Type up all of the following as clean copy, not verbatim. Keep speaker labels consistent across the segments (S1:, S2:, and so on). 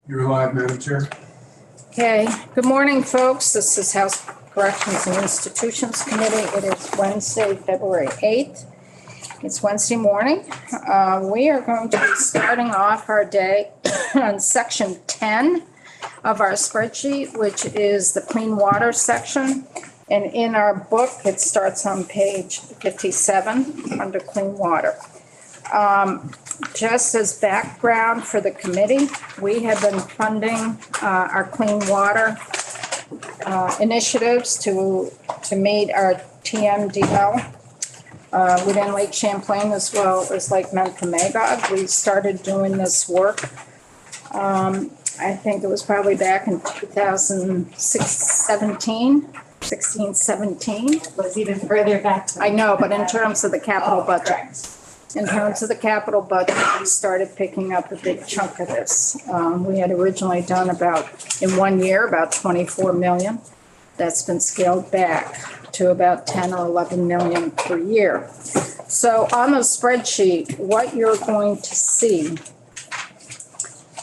S1: You're live, Madam Chair.
S2: Okay, good morning, folks. This is House Corrections and Institutions Committee. It is Wednesday, February 8th. It's Wednesday morning. We are going to be starting off our day on section 10 of our spreadsheet, which is the clean water section. And in our book, it starts on page 57 under clean water. Just as background for the committee, we have been funding our clean water initiatives to meet our TMDL within Lake Champlain as well as Lake Memphremagog. We started doing this work, I think it was probably back in 2017. It
S3: was even further back.
S2: I know, but in terms of the capital budget.
S3: Correct.
S2: In terms of the capital budget, we started picking up a big chunk of this. We had originally done in 1 year, about 24 million. That's been scaled back to about 10 or 11 million per year. So on the spreadsheet, what you're going to see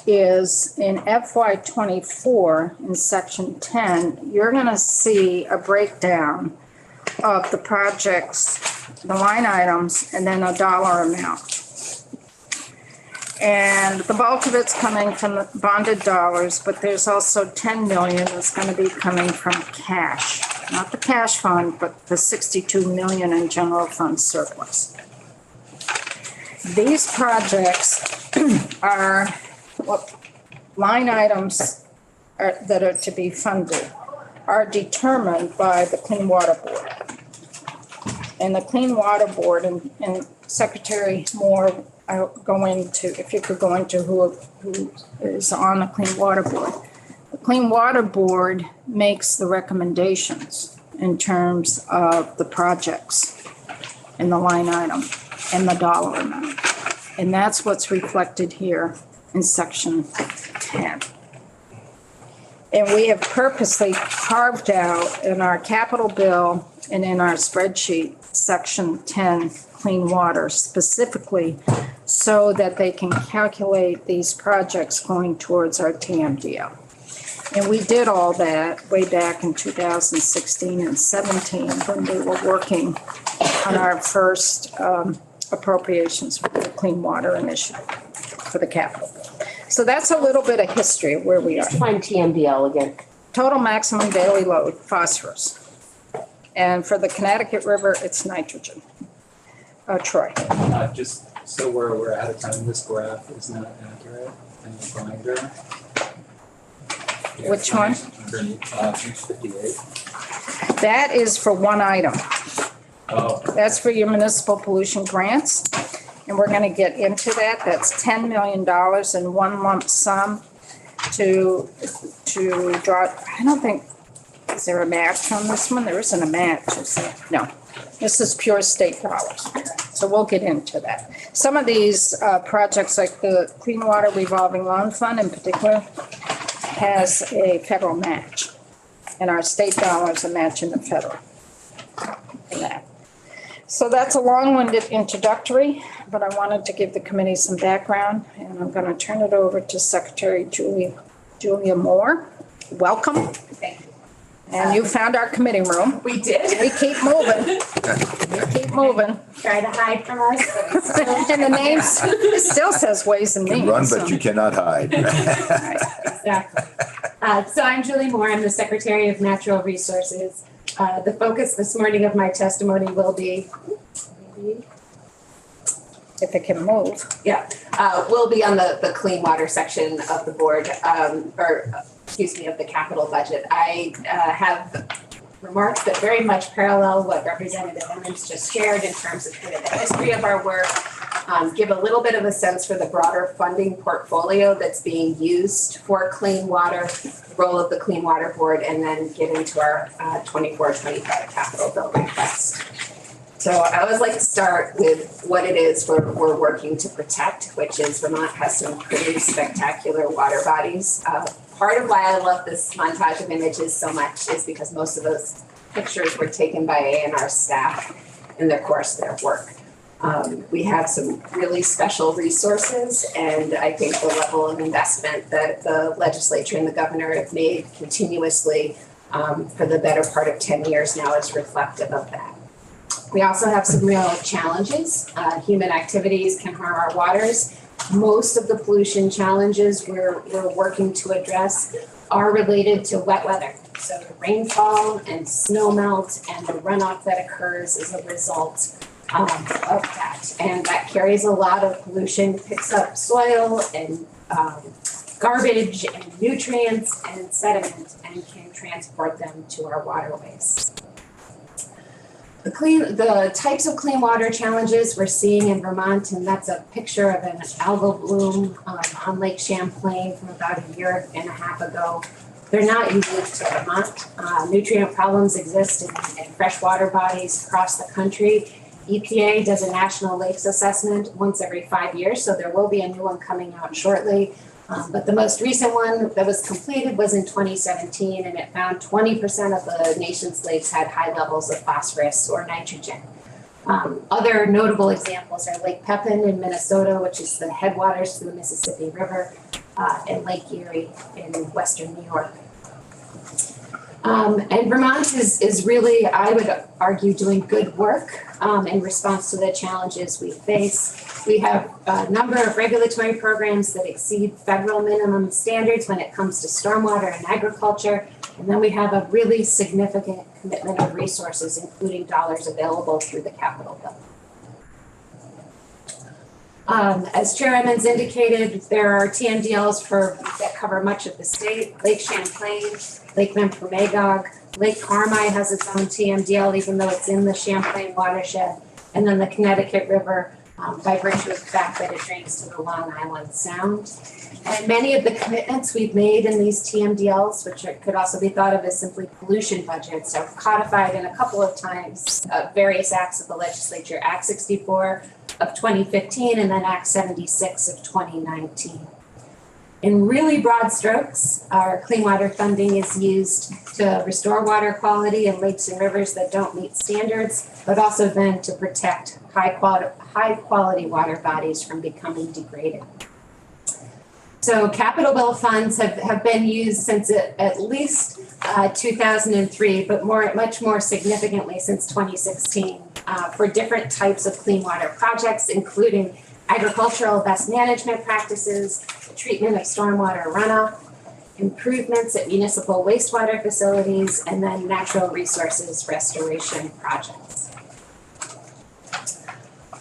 S2: is in FY24 in section 10, you're going to see a breakdown of the projects, the line items, and then a dollar amount. And the bulk of it's coming from the bonded dollars, but there's also 10 million that's going to be coming from cash, not the cash fund, but the 62 million in general fund surplus. These projects are what line items that are to be funded are determined by the Clean Water Board. And the Clean Water Board, and Secretary Moore, if you could go into who is on the Clean Water Board. The Clean Water Board makes the recommendations in terms of the projects and the line item and the dollar amount. And that's what's reflected here in section 10. And we have purposely carved out in our capital bill and in our spreadsheet, section 10, clean water specifically, so that they can calculate these projects going towards our TMDL. And we did all that way back in 2016 and 17 when we were working on our first appropriations for the Clean Water Initiative for the capital bill. So that's a little bit of history of where we are.
S3: Define TMDL again.
S2: Total maximum daily load, phosphorus. And for the Connecticut River, it's nitrogen. Troy.
S4: Just so we're out of time, this graph is not accurate in the binder.
S2: Which one?
S4: Underneath, page 58.
S2: That is for one item.
S4: Oh.
S2: That's for your municipal pollution grants. And we're going to get into that. That's $10 million in one lump sum to draw. I don't think, is there a match on this one? There isn't a match, is there? No. This is pure state dollars. So we'll get into that. Some of these projects, like the Clean Water Revolving Loan Fund in particular, has a federal match. And our state dollars are matching the federal for that. So that's a long-winded introductory, but I wanted to give the committee some background, and I'm going to turn it over to Secretary Julia Moore. Welcome.
S3: Thank you.
S2: And you found our committee room.
S3: We did.
S2: We keep moving.
S3: Try to hide from us.
S2: And the name still says Ways and
S5: You
S2: Means.
S5: can run,
S2: so-
S5: but you cannot hide.
S3: Exactly. So I'm Julie Moore. I'm the Secretary of Natural Resources. The focus this morning of my testimony will be,
S2: If it can move.
S3: will be on the clean water section of the board, of the capital budget. I have remarks that very much parallel what Representative Emmons just shared in terms of kind of the history of our work, give a little bit of a sense for the broader funding portfolio that's being used for clean water, role of the Clean Water Board, and then get into our 24-25 capital bill request. So I always like to start with what it is we're working to protect, which is Vermont has some pretty spectacular water bodies. Part of why I love this montage of images so much is because most of those pictures were taken by A&R staff in the course of their work. We have some really special resources, and I think the level of investment that the legislature and the governor have made continuously for the better part of 10 years now is reflective of that. We also have some real challenges. Human activities can harm our waters. Most of the pollution challenges we're working to address are related to wet weather. So the rainfall and snow melt and the runoff that occurs as a result of that. And that carries a lot of pollution, picks up soil and garbage and nutrients and sediment and can transport them to our waterways. The types of clean water challenges we're seeing in Vermont, and that's a picture of an algal bloom on Lake Champlain from about a year and a half ago. They're not unique to Vermont. Nutrient problems exist in freshwater bodies across the country. EPA does a national lakes assessment once every 5 years, so there will be a new one coming out shortly. But the most recent one that was completed was in 2017, and it found 20% of the nation's lakes had high levels of phosphorus or nitrogen. Other notable examples are Lake Pepin in Minnesota, which is the headwaters to the Mississippi River, and Lake Erie in western New York. And Vermont is really, I would argue, doing good work in response to the challenges we face. We have a number of regulatory programs that exceed federal minimum standards when it comes to stormwater and agriculture. And then we have a really significant commitment of resources, including dollars available through the capital bill. As Chair Emmons indicated, there are TMDLs that cover much of the state. Lake Champlain, Lake Memphremagog, Lake Carmi has its own TMDL, even though it's in the Champlain watershed, and then the Connecticut River, by virtue of the fact that it drains to the Long Island Sound. And many of the commitments we've made in these TMDLs, which could also be thought of as simply pollution budgets, are codified in a couple of times, various acts of the legislature, Act 64 of 2015 and then Act 76 of 2019. In really broad strokes, our clean water funding is used to restore water quality in lakes and rivers that don't meet standards, but also then to protect high quality water bodies from becoming degraded. So capital bill funds have been used since at least 2003, but much more significantly since 2016 for different types of clean water projects, including agricultural best management practices, treatment of stormwater runoff, improvements at municipal wastewater facilities, and then natural resources restoration projects.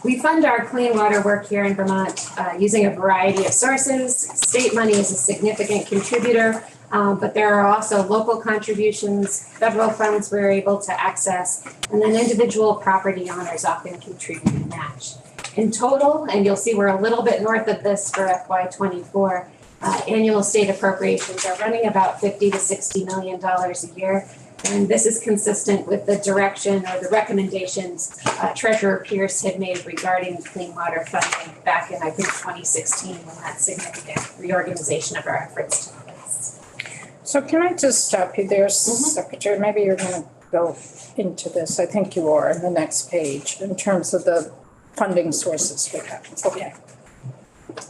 S3: We fund our clean water work here in Vermont using a variety of sources. State money is a significant contributor, but there are also local contributions, federal funds we're able to access, and then individual property owners often contribute and match. In total, and you'll see we're a little bit north of this for FY24, annual state appropriations are running about $50 to $60 million a year. And this is consistent with the direction or the recommendations Treasurer Pierce had made regarding clean water funding back in, I think, 2016, when that significant reorganization of our efforts took place.
S2: So can I just stop you there, Secretary? Maybe you're going to go into this. I think you are in the next page in terms of the funding sources we have. Okay.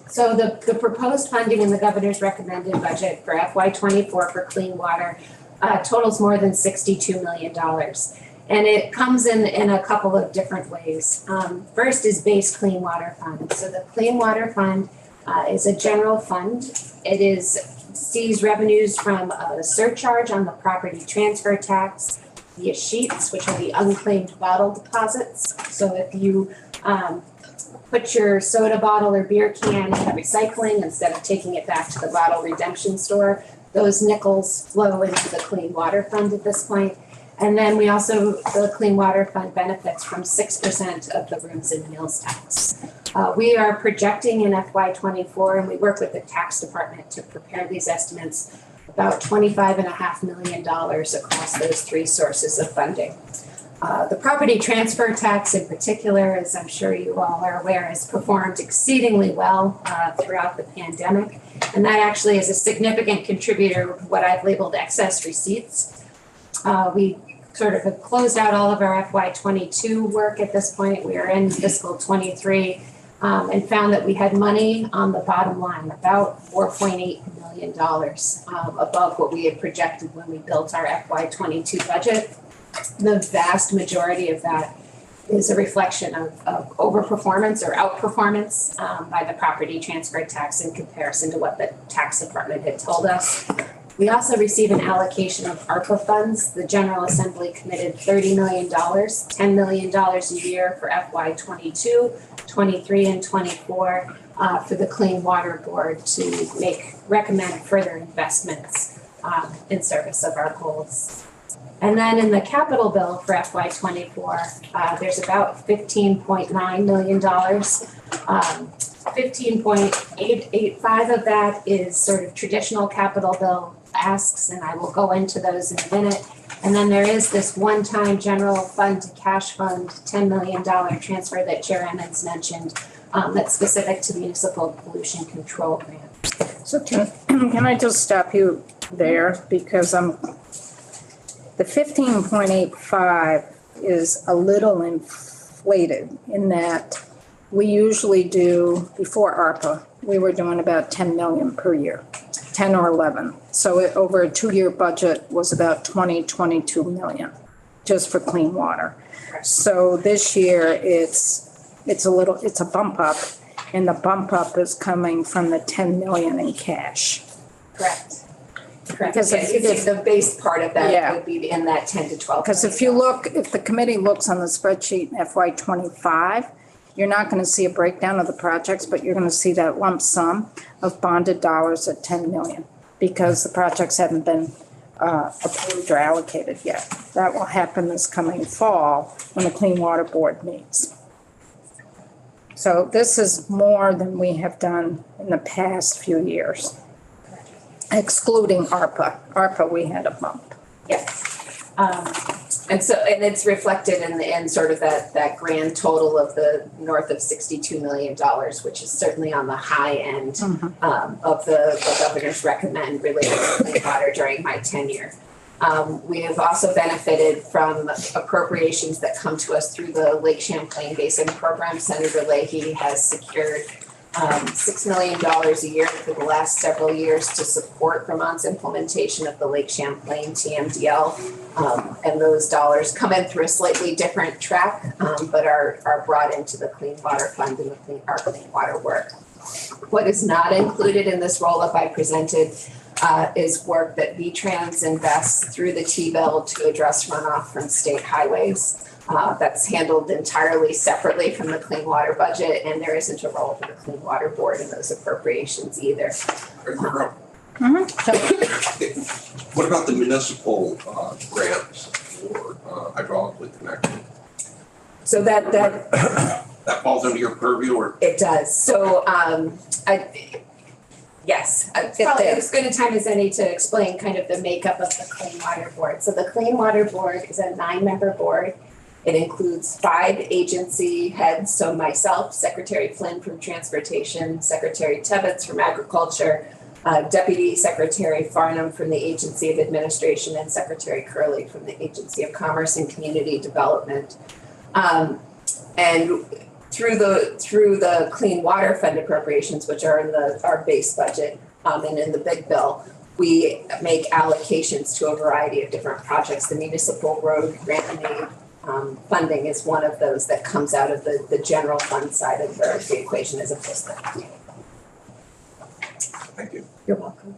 S3: So the proposed funding in the governor's recommended budget for FY24 for clean water totals more than $62 million. And it comes in a couple of different ways. First is base clean water fund. So the clean water fund is a general fund. It sees revenues from a surcharge on the property transfer tax, the sheets, which are the unclaimed bottle deposits. So if you put your soda bottle or beer can in the recycling instead of taking it back to the bottle redemption store, those nickels flow into the Clean Water Fund at this point. And then we also, the Clean Water Fund benefits from 6% of the rooms and meals tax. We are projecting in FY24, and we work with the tax department to prepare these estimates, about $25.5 million across those three sources of funding. The property transfer tax in particular, as I'm sure you all are aware, has performed exceedingly well throughout the pandemic. And that actually is a significant contributor to what I've labeled excess receipts. We sort of closed out all of our FY22 work at this point. We are in fiscal 23 and found that we had money on the bottom line, about $4.8 million above what we had projected when we built our FY22 budget. The vast majority of that is a reflection of overperformance or outperformance by the property transfer tax in comparison to what the tax department had told us. We also receive an allocation of ARPA funds. The General Assembly committed $30 million, $10 million a year for FY22, 23, and 24 for the Clean Water Board to recommend further investments in service of our goals. And then in the capital bill for FY24, there's about $15.9 million. 15.885 of that is sort of traditional capital bill asks, and I will go into those in a minute. And then there is this one-time general fund to cash fund $10 million transfer that Chair Emmons mentioned that's specific to the municipal pollution control grant.
S2: So can I just stop you there, because the 15.85 is a little inflated in that we usually do, before ARPA, we were doing about 10 million per year, 10 or 11. So it, over a 2-year budget, was about 22 million just for clean water. So this year it's a bump up, and the bump up is coming from the 10 million in cash.
S3: Correct.
S2: Because
S3: if the base part of that
S2: Yeah.
S3: would be in that 10 to 12.
S2: Because if the committee looks on the spreadsheet in FY25, you're not going to see a breakdown of the projects, but you're going to see that lump sum of bonded dollars at 10 million, because the projects haven't been approved or allocated yet. That will happen this coming fall when the Clean Water Board meets. So this is more than we have done in the past few years, excluding ARPA. ARPA, we had a bump.
S3: Yes. And it's reflected in sort of that grand total of the north of $62 million, which is certainly on the high end of the governor's recommend related to clean water during my tenure. We have also benefited from appropriations that come to us through the Lake Champlain Basin Program. Senator Leahy has secured $6 million a year for the last several years to support Vermont's implementation of the Lake Champlain TMDL. And those dollars come in through a slightly different track, but are brought into the Clean Water Fund and our clean water work. What is not included in this roll-up I presented is work that VTrans invests through the T-bill to address runoff from state highways. That's handled entirely separately from the clean water budget, and there isn't a role for the Clean Water Board in those appropriations either.
S1: What about the municipal grants for hydraulically connected?
S3: So
S1: That falls under your purview, or?
S3: it does. So yes, probably as good a time as any to explain kind of the makeup of the Clean Water Board. So the Clean Water Board is a 9-member board. It includes 5 agency heads, so myself, Secretary Flynn from Transportation, Secretary Tebbets from Agriculture, Deputy Secretary Farnham from the Agency of Administration, and Secretary Curley from the Agency of Commerce and Community Development. And through the Clean Water Fund appropriations, which are in our base budget and in the big bill, we make allocations to a variety of different projects. The municipal road grant and aid funding is one of those that comes out of the general fund side of the equation as opposed to.
S1: Thank you.
S3: You're welcome.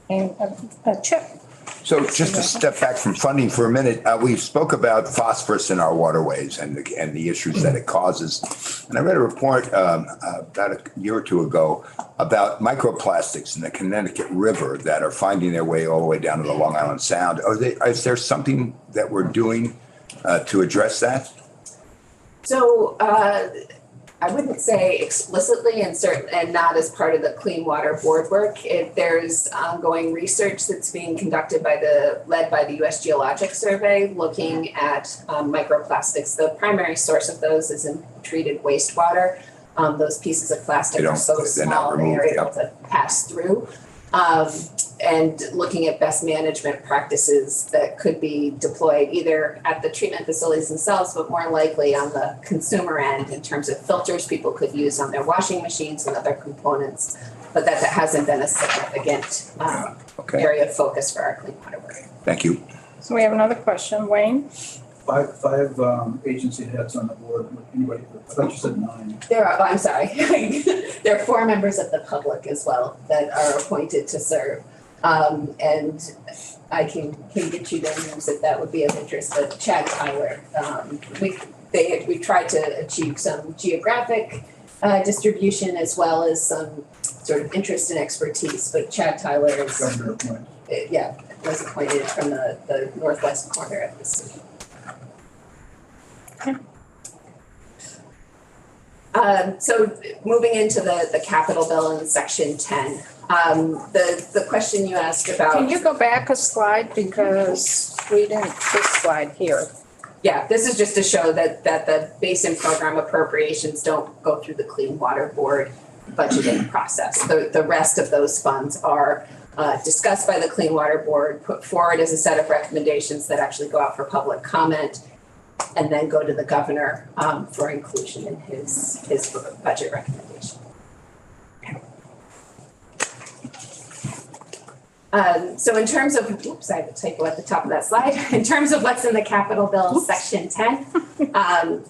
S2: And Chip.
S5: So just to step back from funding for a minute, we spoke about phosphorus in our waterways and the issues that it causes. And I read a report about a year or two ago about microplastics in the Connecticut River that are finding their way all the way down to the Long Island Sound. Is there something that we're doing to address that?
S3: So I wouldn't say explicitly and not as part of the Clean Water Board work. There's ongoing research that's being conducted led by the U.S. Geologic Survey, looking at microplastics. The primary source of those is in treated wastewater. Those pieces of plastic are so small they are able to pass through. And looking at best management practices that could be deployed either at the treatment facilities themselves, but more likely on the consumer end in terms of filters people could use on their washing machines and other components, but that hasn't been a significant
S5: Okay,
S3: area of focus for our clean water work.
S5: thank you.
S2: So we have another question. Wayne?
S6: Five agency heads on the board. Anybody? I thought you said 9.
S3: I'm sorry. There are 4 members of the public as well that are appointed to serve. And I can get you their names if that would be of interest, but Chad Tyler, we tried to achieve some geographic distribution as well as some sort of interest and expertise, but Chad Tyler is,
S6: Governor appointed.
S3: was appointed from the northwest corner of the city. So moving into the capital bill in section 10, the question you asked about.
S2: Can you go back a slide because we didn't, this slide here.
S3: Yeah, this is just to show that the basin program appropriations don't go through the Clean Water Board budgeting process. The rest of those funds are discussed by the Clean Water Board, put forward as a set of recommendations that actually go out for public comment, and then go to the governor for inclusion in his budget recommendation. So in terms of, oops, I have a typo at the top of that slide. In terms of what's in the capital bill, section 10,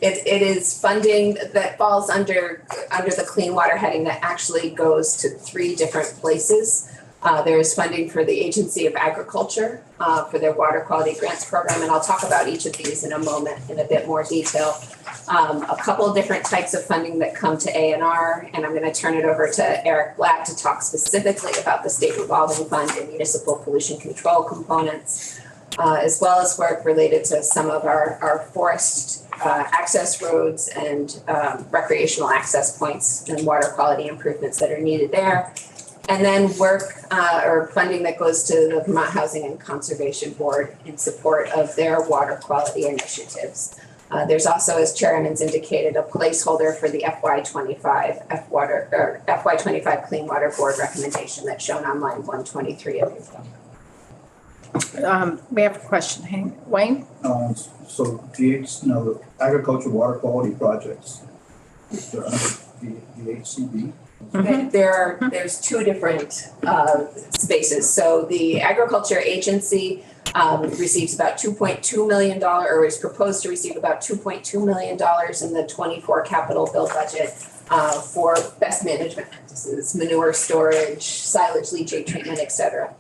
S3: it is funding that falls under the clean water heading that actually goes to 3 different places. There is funding for the Agency of Agriculture for their water quality grants program, and I'll talk about each of these in a moment in a bit more detail. A couple of different types of funding that come to A&R, and I'm going to turn it over to Eric Black to talk specifically about the state revolving fund and municipal pollution control components, as well as work related to some of our forest access roads and recreational access points and water quality improvements that are needed there. And then work or funding that goes to the Vermont Housing and Conservation Board in support of their water quality initiatives. There's also, as Chairman's indicated, a placeholder for the FY25 FY25 Clean Water Board recommendation that's shown on line 123 of your phone.
S2: We have a question. Wayne?
S6: So the agricultural water quality projects, they're under the HCB.
S2: Mm-hmm.
S3: There's 2 different spaces. So the Agriculture Agency receives about $2.2 million, or is proposed to receive about $2.2 million in the 24 capital bill budget for best management practices, manure storage, silage leachate treatment, et cetera.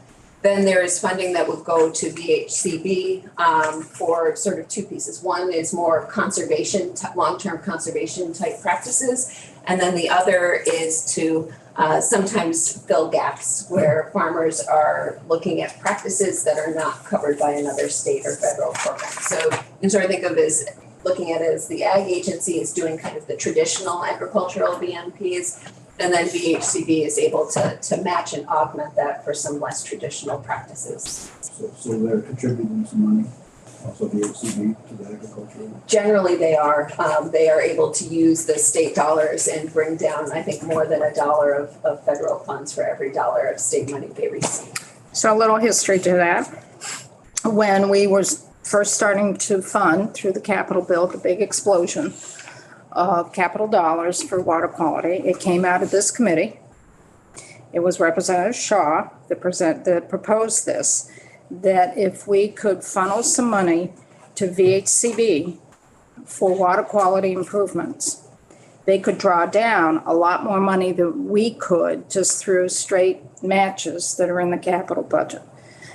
S3: Then there is funding that would go to VHCB for sort of 2 pieces. One is more conservation, long-term conservation type practices. And then the other is to sometimes fill gaps where farmers are looking at practices that are not covered by another state or federal program. So you can sort of think of it as looking at it as the Ag Agency is doing kind of the traditional agricultural VMPs, and then VHCB is able to match and augment that for some less traditional practices.
S6: So they're contributing some money, also the HCB to the agricultural.
S3: Generally, they are able to use the state dollars and bring down, I think, more than $1 of federal funds for every $1 of state money they receive.
S2: So a little history to that. When we were first starting to fund through the capital bill, the big explosion of capital dollars for water quality, it came out of this committee. It was Representative Shaw that proposed this, that if we could funnel some money to VHCB for water quality improvements, they could draw down a lot more money than we could just through straight matches that are in the capital budget.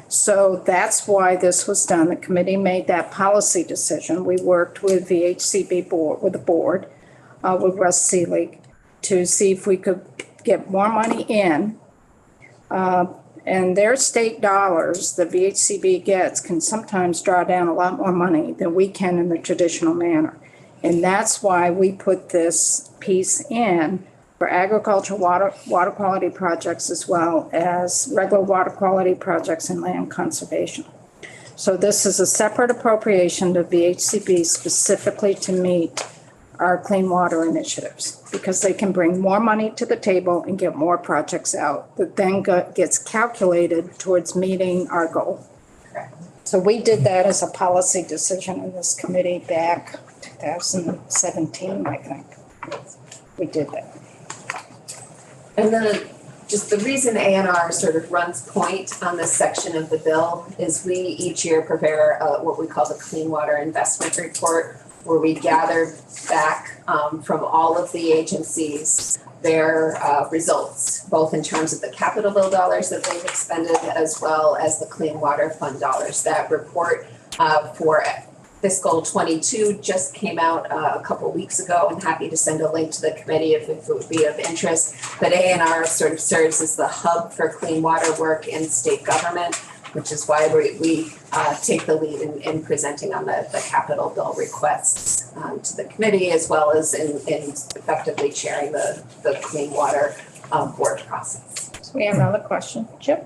S2: So that's why this was done. The committee made that policy decision. We worked with VHCB board, with the board, with Russ Seelig, to see if we could get more money in. And their state dollars that VHCB gets can sometimes draw down a lot more money than we can in the traditional manner. And that's why we put this piece in for agricultural water quality projects as well as regular water quality projects and land conservation. So this is a separate appropriation to VHCB specifically to meet our clean water initiatives because they can bring more money to the table and get more projects out that then gets calculated towards meeting our goal.
S3: Correct.
S2: So we did that as a policy decision in this committee back 2017, I think. We did that.
S3: And then just the reason A&R sort of runs point on this section of the bill is we each year prepare what we call the Clean Water Investment Report, where we gather back from all of the agencies their results, both in terms of the capital bill dollars that they've expended as well as the Clean Water Fund dollars. That report for fiscal 22 just came out a couple weeks ago. I'm happy to send a link to the committee if it would be of interest. But A&R sort of serves as the hub for clean water work in state government, which is why we take the lead in presenting on the capital bill requests to the committee, as well as in effectively chairing the clean water board process.
S2: So we have another question. Chip?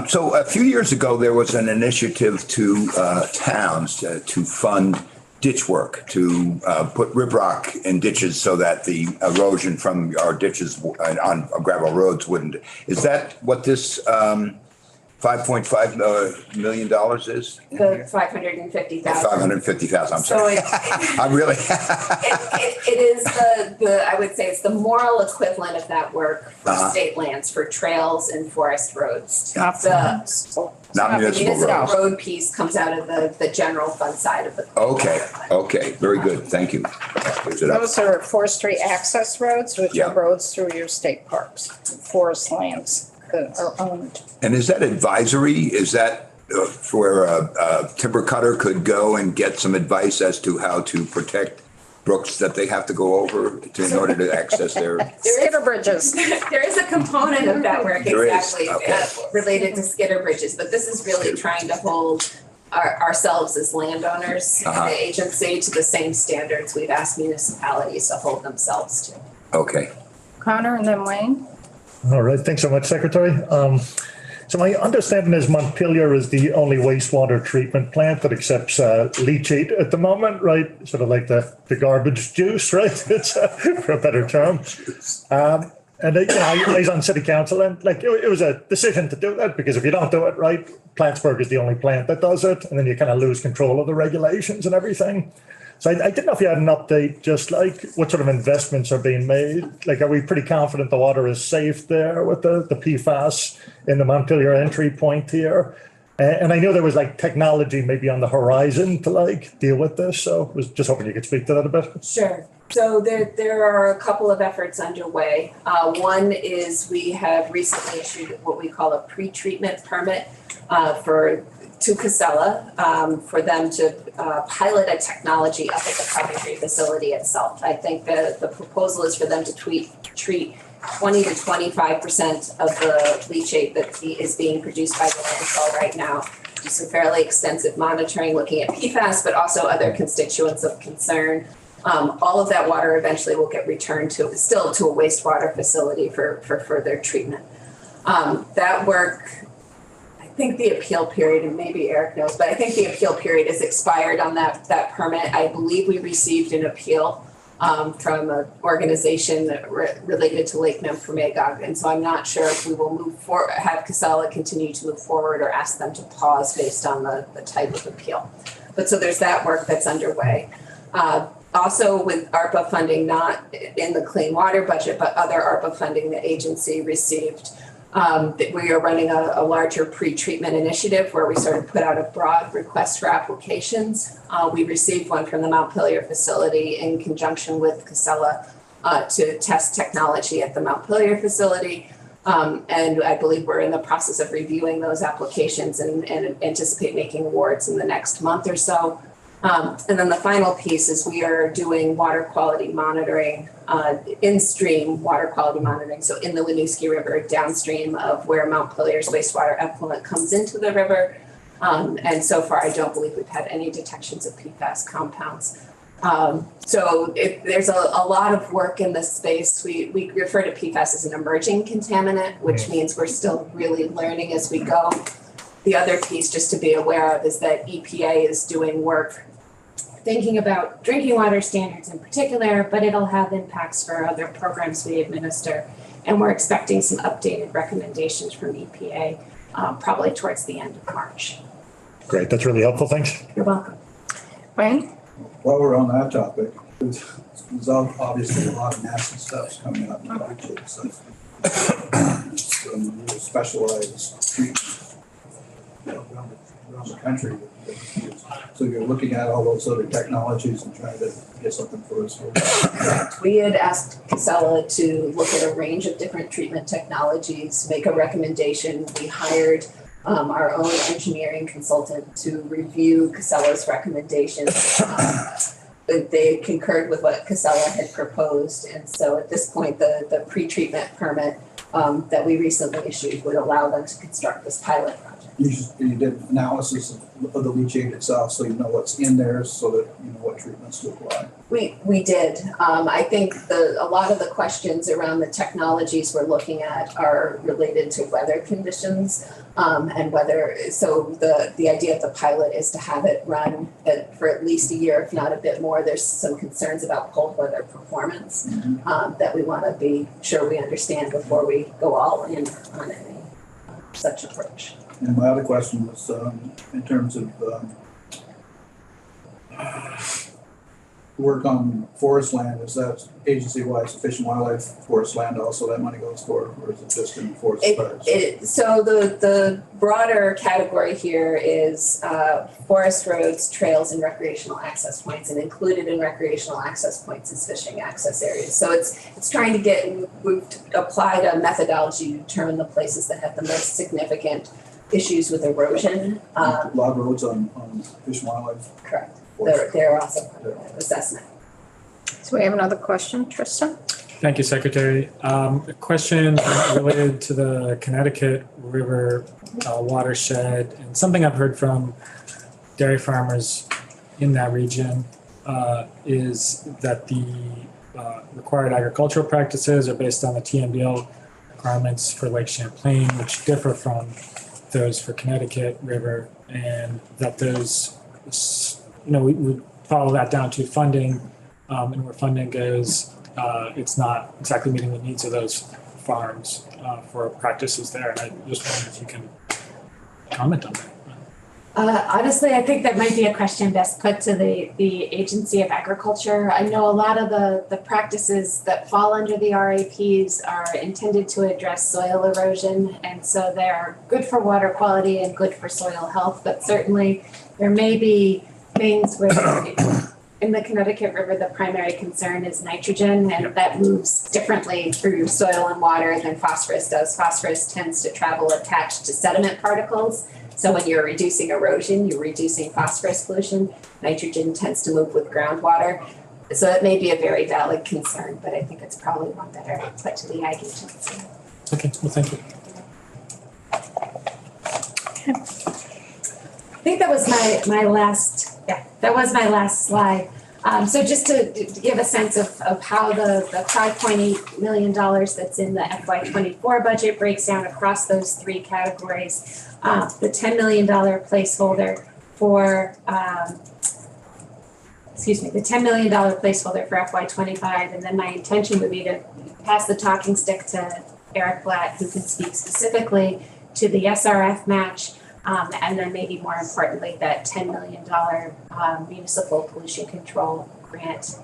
S5: So a few years ago, there was an initiative to towns to fund ditch work, to put riprap in ditches so that the erosion from our ditches on gravel roads wouldn't. Is that what this $5.5 million is?
S3: The 550,000.
S5: 550,000, I'm
S3: So
S5: sorry. I'm really.
S3: it is the I would say it's the moral equivalent of that work for state lands, for trails and forest roads.
S2: Not
S5: Not municipal roads.
S3: Road piece comes out of the general fund side of the.
S5: Okay, very good, thank you. Clears it up.
S2: Those are forestry access roads, which
S5: Yeah.
S2: are roads through your state parks, forest lands that are owned.
S5: And is that advisory? Is that where a timber cutter could go and get some advice as to how to protect brooks that they have to go over in order to access their?
S2: Skidder bridges.
S3: There is a component of that work
S5: There is,
S3: exactly
S5: okay.
S3: Related to skidder bridges, but this is really trying to hold ourselves as landowners,
S5: Uh-huh.
S3: the agency, to the same standards we've asked municipalities to hold themselves to.
S5: Okay.
S2: Connor and then Wayne.
S7: All right, thanks so much, Secretary. So my understanding is Montpelier is the only wastewater treatment plant that accepts leachate at the moment, right? Sort of like the garbage juice, right? It's for a better term. And I was on city council, and like it was a decision to do that because if you don't do it right, Plattsburgh is the only plant that does it, and then you kind of lose control of the regulations and everything. So I didn't know if you had an update, just like what sort of investments are being made. Like, are we pretty confident the water is safe there with the PFAS in the Montpelier entry point here? And I know there was like technology maybe on the horizon to like deal with this. So I was just hoping you could speak to that a bit.
S3: Sure. So there are a couple of efforts underway. One is we have recently issued what we call a pre-treatment permit to Casella for them to pilot a technology up at the Coventry facility itself. I think the proposal is for them to treat 20 to 25% of the leachate that is being produced by the landfill right now. Do some fairly extensive monitoring, looking at PFAS, but also other constituents of concern. All of that water eventually will get returned to a wastewater facility for further treatment. That work, I think the appeal period, and maybe Eric knows, but I think the appeal period is expired on that permit. I believe we received an appeal from an organization that related to Lake Memphremagog, and so I'm not sure if we will have Casella continue to move forward or ask them to pause based on the type of appeal. But so there's that work that's underway. Also with ARPA funding, not in the clean water budget, but other ARPA funding the agency received, we are running a larger pre-treatment initiative where we sort of put out a broad request for applications. We received one from the Montpelier facility in conjunction with Casella to test technology at the Montpelier facility. And I believe we're in the process of reviewing those applications and anticipate making awards in the next month or so. And then the final piece is we are doing water quality monitoring, in-stream water quality monitoring. So in the Winooski River, downstream of where Montpelier's wastewater effluent comes into the river. And so far, I don't believe we've had any detections of PFAS compounds. So there's a lot of work in this space. We refer to PFAS as an emerging contaminant, which means we're still really learning as we go. The other piece just to be aware of is that EPA is doing work thinking about drinking water standards in particular, but it'll have impacts for other programs we administer. And we're expecting some updated recommendations from EPA probably towards the end of March.
S7: Great, that's really helpful, thanks.
S3: You're welcome.
S2: Wayne?
S6: While we're on that topic, there's obviously a lot of nasty stuff coming up in the budget, so some specialized treatment around the country. So you're looking at all those other technologies and trying to get something for us.
S3: We had asked Casella to look at a range of different treatment technologies, make a recommendation. We hired our own engineering consultant to review Casella's recommendations. They concurred with what Casella had proposed. And so at this point, the pre-treatment permit that we recently issued would allow them to construct this pilot project.
S6: You did analysis of the leachate itself, so you know what's in there, so that you know what treatments to apply.
S3: We did. I think a lot of the questions around the technologies we're looking at are related to weather conditions and whether, so the idea of the pilot is to have it run for at least a year, if not a bit more. There's some concerns about cold weather performance that we want to be sure we understand before we go all in on any such approach.
S6: And my other question was in terms of work on forest land, is that agency-wide Fish and Wildlife forest land also that money goes for, or is it just in forest fires?
S3: So the broader category here is forest roads, trails, and recreational access points, and included in recreational access points is fishing access areas. So it's trying to we've applied a methodology to determine the places that have the most significant issues with erosion.
S6: Log roads on Fish and Wildlife?
S3: Correct. They're also part of that assessment.
S2: So we have another question, Tristan?
S8: Thank you, Secretary. A question related to the Connecticut River watershed, and something I've heard from dairy farmers in that region is that the required agricultural practices are based on the TMDL requirements for Lake Champlain, which differ from those for Connecticut River, and that those, we follow that down to funding, and where funding goes, it's not exactly meeting the needs of those farms for practices there. And I just wonder if you can comment on that.
S3: Honestly, I think that might be a question best put to the Agency of Agriculture. I know a lot of the practices that fall under the RAPs are intended to address soil erosion, and so they're good for water quality and good for soil health, but certainly there may be things where in the Connecticut River, the primary concern is nitrogen, and that moves differently through soil and water than phosphorus does. Phosphorus tends to travel attached to sediment particles. So when you're reducing erosion, you're reducing phosphorus pollution. Nitrogen tends to move with groundwater. So it may be a very valid concern, but I think it's probably one better put to the Ag Agency.
S8: Okay, well, thank you.
S3: I think that was my last slide. So just to give a sense of how the $5.8 million that's in the FY24 budget breaks down across those three categories. The $10 million placeholder for, the $10 million placeholder for FY25, and then my intention would be to pass the talking stick to Eric Blatt, who can speak specifically to the SRF match, and then maybe more importantly, that $10 million municipal pollution control grant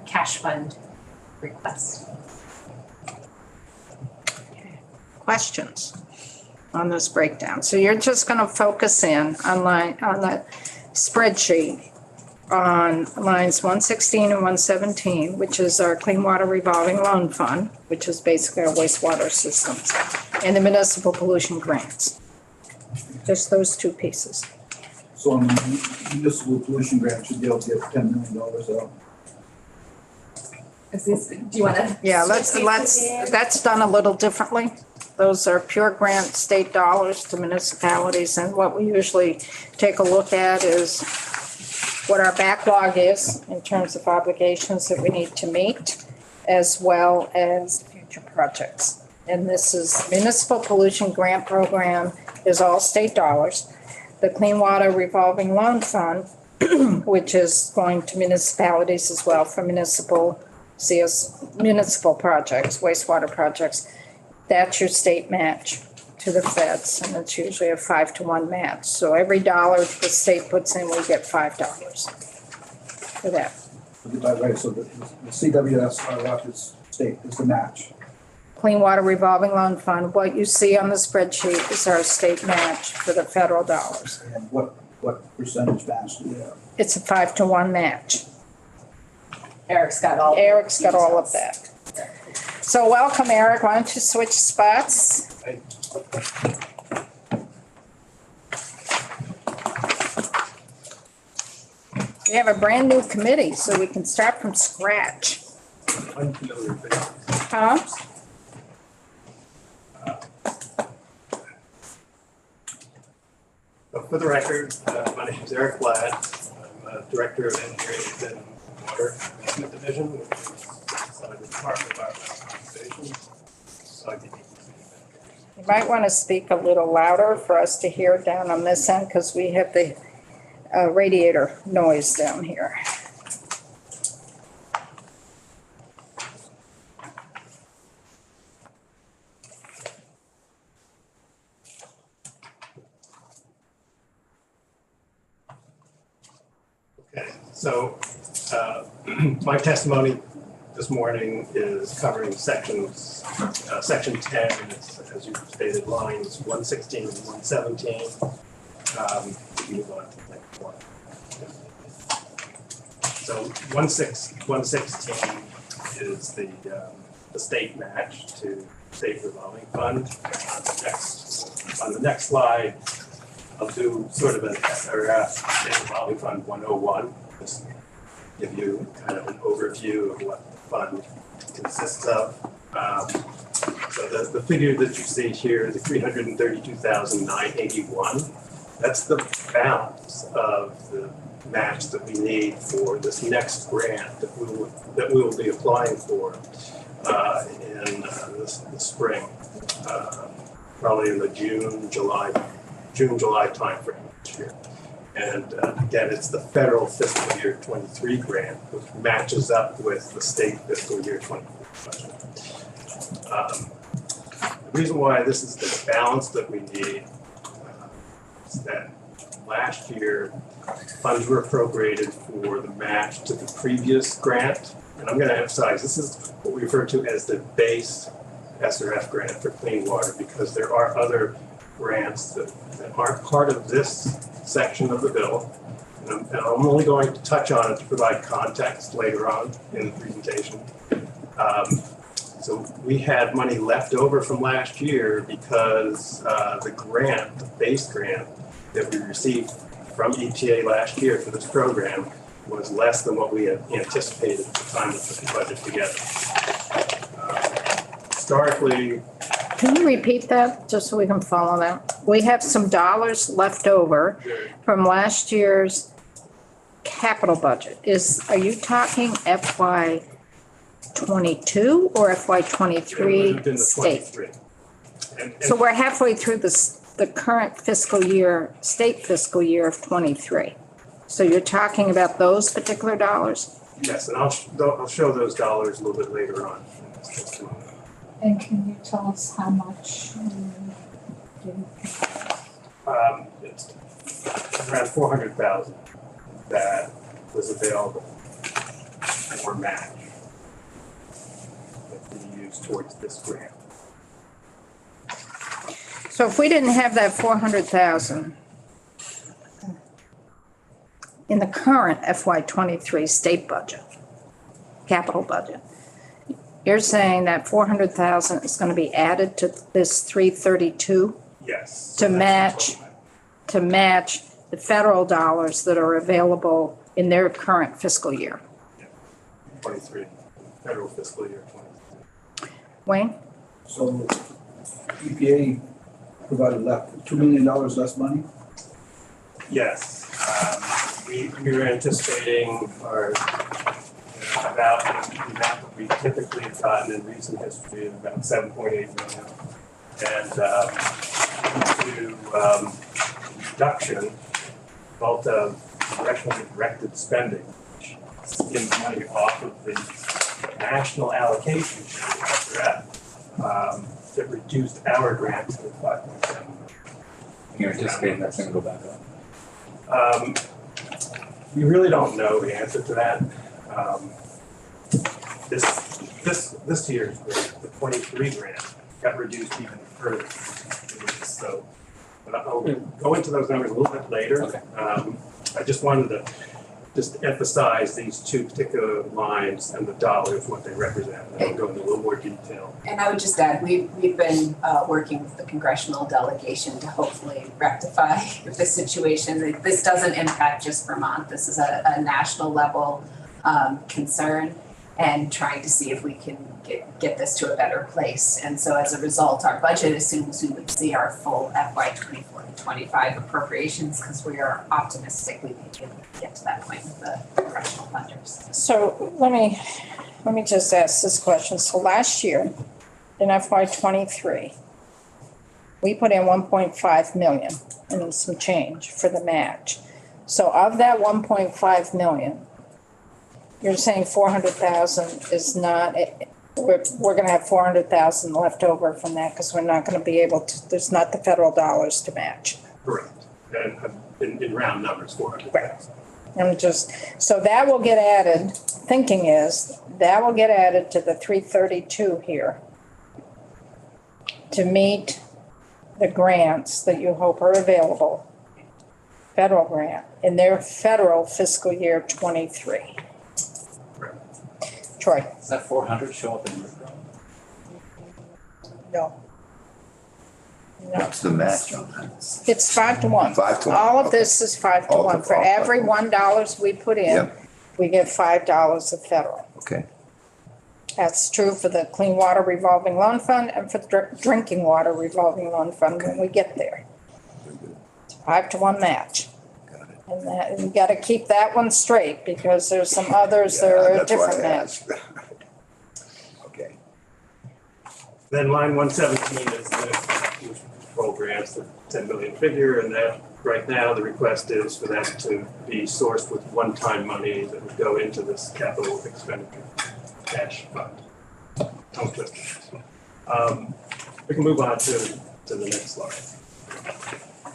S3: cash fund request.
S2: Questions on this breakdown? So you're just going to focus in on the spreadsheet on lines 116 and 117, which is our Clean Water Revolving Loan Fund, which is basically our wastewater systems, and the municipal pollution grants. Just those two pieces.
S6: So on the municipal pollution grant, should be able to get $10 million out.
S3: Do you want to?
S2: Yeah, that's done a little differently. Those are pure grant state dollars to municipalities, and what we usually take a look at is what our backlog is in terms of obligations that we need to meet, as well as future projects. And this is municipal pollution grant program is all state dollars. The Clean Water Revolving Loan Fund which is going to municipalities as well for municipal projects, wastewater projects. That's your state match to the feds, and it's usually a 5-to-1 match. So every dollar the state puts in, we get $5 for that.
S6: Right, so the CWSRF is state, is the match.
S2: Clean Water Revolving Loan Fund, what you see on the spreadsheet is our state match for the federal dollars.
S6: And what percentage match do you have?
S2: It's a 5-to-1 match.
S3: Eric's got all.
S2: Eric's got all of that. So welcome, Eric. Why don't you switch spots? We have a brand new committee, so we can start from scratch.
S9: Unfamiliar faces.
S2: Huh?
S9: So for the record, my name is Eric Ladd. I'm Director of Engineering and Water Management Division, which is inside the Department of Environmental Conservation.
S2: You might want to speak a little louder for us to hear down on this end, because we have the radiator noise down here.
S9: Okay, so my testimony this morning is covering section 10, it's, as you stated, lines 116 and 117. You move on to the next one. So 116 is the state match to state revolving fund. On the next slide, I'll do sort of an SRF, state revolving fund 101. Just give you kind of an overview of what the fund consists of. So the figure that you see here, the 332,981, that's the balance of the match that we need for this next grant that we will be applying for in the spring, probably in the June, July timeframe this year. And again, it's the federal fiscal year 23 grant, which matches up with the state fiscal year 24 budget. The reason why this is the balance that we need is that last year, funds were appropriated for the match to the previous grant. And I'm going to emphasize, this is what we refer to as the base SRF grant for clean water, because there are other grants that aren't part of this section of the bill. And I'm only going to touch on it to provide context later on in the presentation. So we had money left over from last year because the grant, the base grant that we received from ETA last year for this program was less than what we had anticipated at the time we put the budget together. Historically,
S2: Can you repeat that, just so we can follow that? We have some dollars left over from last year's capital budget. Are you talking FY '22 or FY '23 state? So we're halfway through the current fiscal year, state fiscal year of '23. So you're talking about those particular dollars?
S9: yes, and I'll show those dollars a little bit later on.
S10: And can you tell us how much?
S9: It's around 400,000 that was available for match that we used towards this grant.
S2: So if we didn't have that 400,000 in the current FY '23 state budget, capital budget, you're saying that 400,000 is going to be added to this 332
S9: Yes.
S2: to match the federal dollars that are available in their current fiscal year.
S9: 23, federal fiscal year 23.
S2: Wayne?
S6: So EPA provided $2 million less money?
S9: Yes. We were anticipating about the amount that we typically have gotten in recent history of about 7.8 million. And due to reduction, result of congressionally directed spending, which skims money off of the national allocation that reduced our grant to 5.7 million.
S4: You're anticipating that's gonna go back up?
S9: We really don't know the answer to that. This year's grant, the 23 grant, got reduced even further. So, but I'll go into those numbers a little bit later.
S4: Okay.
S9: I just wanted to just emphasize these two particular lines and the dollars, what they represent. And I'll go into a little more detail.
S3: And I would just add, we've been working with the congressional delegation to hopefully rectify the situation. This doesn't impact just Vermont. This is a national level concern, and trying to see if we can get this to a better place. And so as a result, our budget assumes we would see our full FY 24 to 25 appropriations, because we are optimistic we can get to that point with the congressional funders.
S2: So let me just ask this question. So last year, in FY 23, we put in 1.5 million and some change for the match. So of that 1.5 million, you're saying 400,000 is not, we're gonna have 400,000 left over from that, because we're not gonna be able to, there's not the federal dollars to match.
S9: Correct. And in round numbers, 400,000.
S2: I'm just, so that will get added, thinking is, that will get added to the 332 here to meet the grants that you hope are available, federal grant, in their federal fiscal year 23. Troy?
S4: Does that 400 show up in your grant?
S2: No. No,
S5: What's the match on that?
S2: it's 5 to 1.
S5: 5 to 1.
S2: All of
S5: okay.
S2: this is 5 to
S5: All
S2: 1.
S5: the-
S2: For
S5: all
S2: every
S5: five.
S2: $1 we put in,
S5: Yep.
S2: we get $5 of federal.
S5: Okay.
S2: That's true for the Clean Water Revolving Loan Fund and for the Drinking Water Revolving Loan Fund when we get there. It's 5 to 1 match.
S5: Got it.
S2: And that, you gotta keep that one straight, because there's some others that
S5: Yeah,
S2: are a
S5: that's why
S2: different
S5: I
S2: match.
S5: asked. Okay.
S9: Then line 117 is the programs, the 10 million figure, and that right now the request is for that to be sourced with one-time money that would go into this capital expenditure cash fund. Don't click. We can move on to the next slide.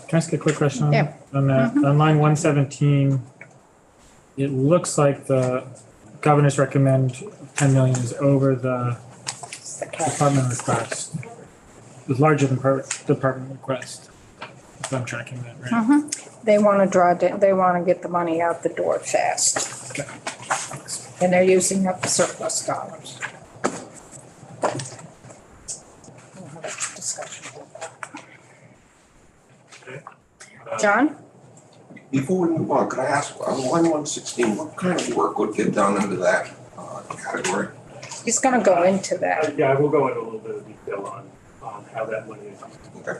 S8: Can I ask a quick question on
S2: Yeah.
S8: on that? On line 117, it looks like the governors recommend 10 million is over the
S2: It's the cap.
S8: department request. It's larger than department request, if I'm tracking that right.
S2: They wanna they wanna get the money out the door fast.
S8: Okay.
S2: And they're using up the surplus dollars. We'll have a discussion about that. John?
S1: Before we move on, could I ask, on line 116, what kind of work would get done into that category?
S2: He's gonna go into that.
S9: Yeah, I will go into a little bit of detail on how that money is.
S1: Okay.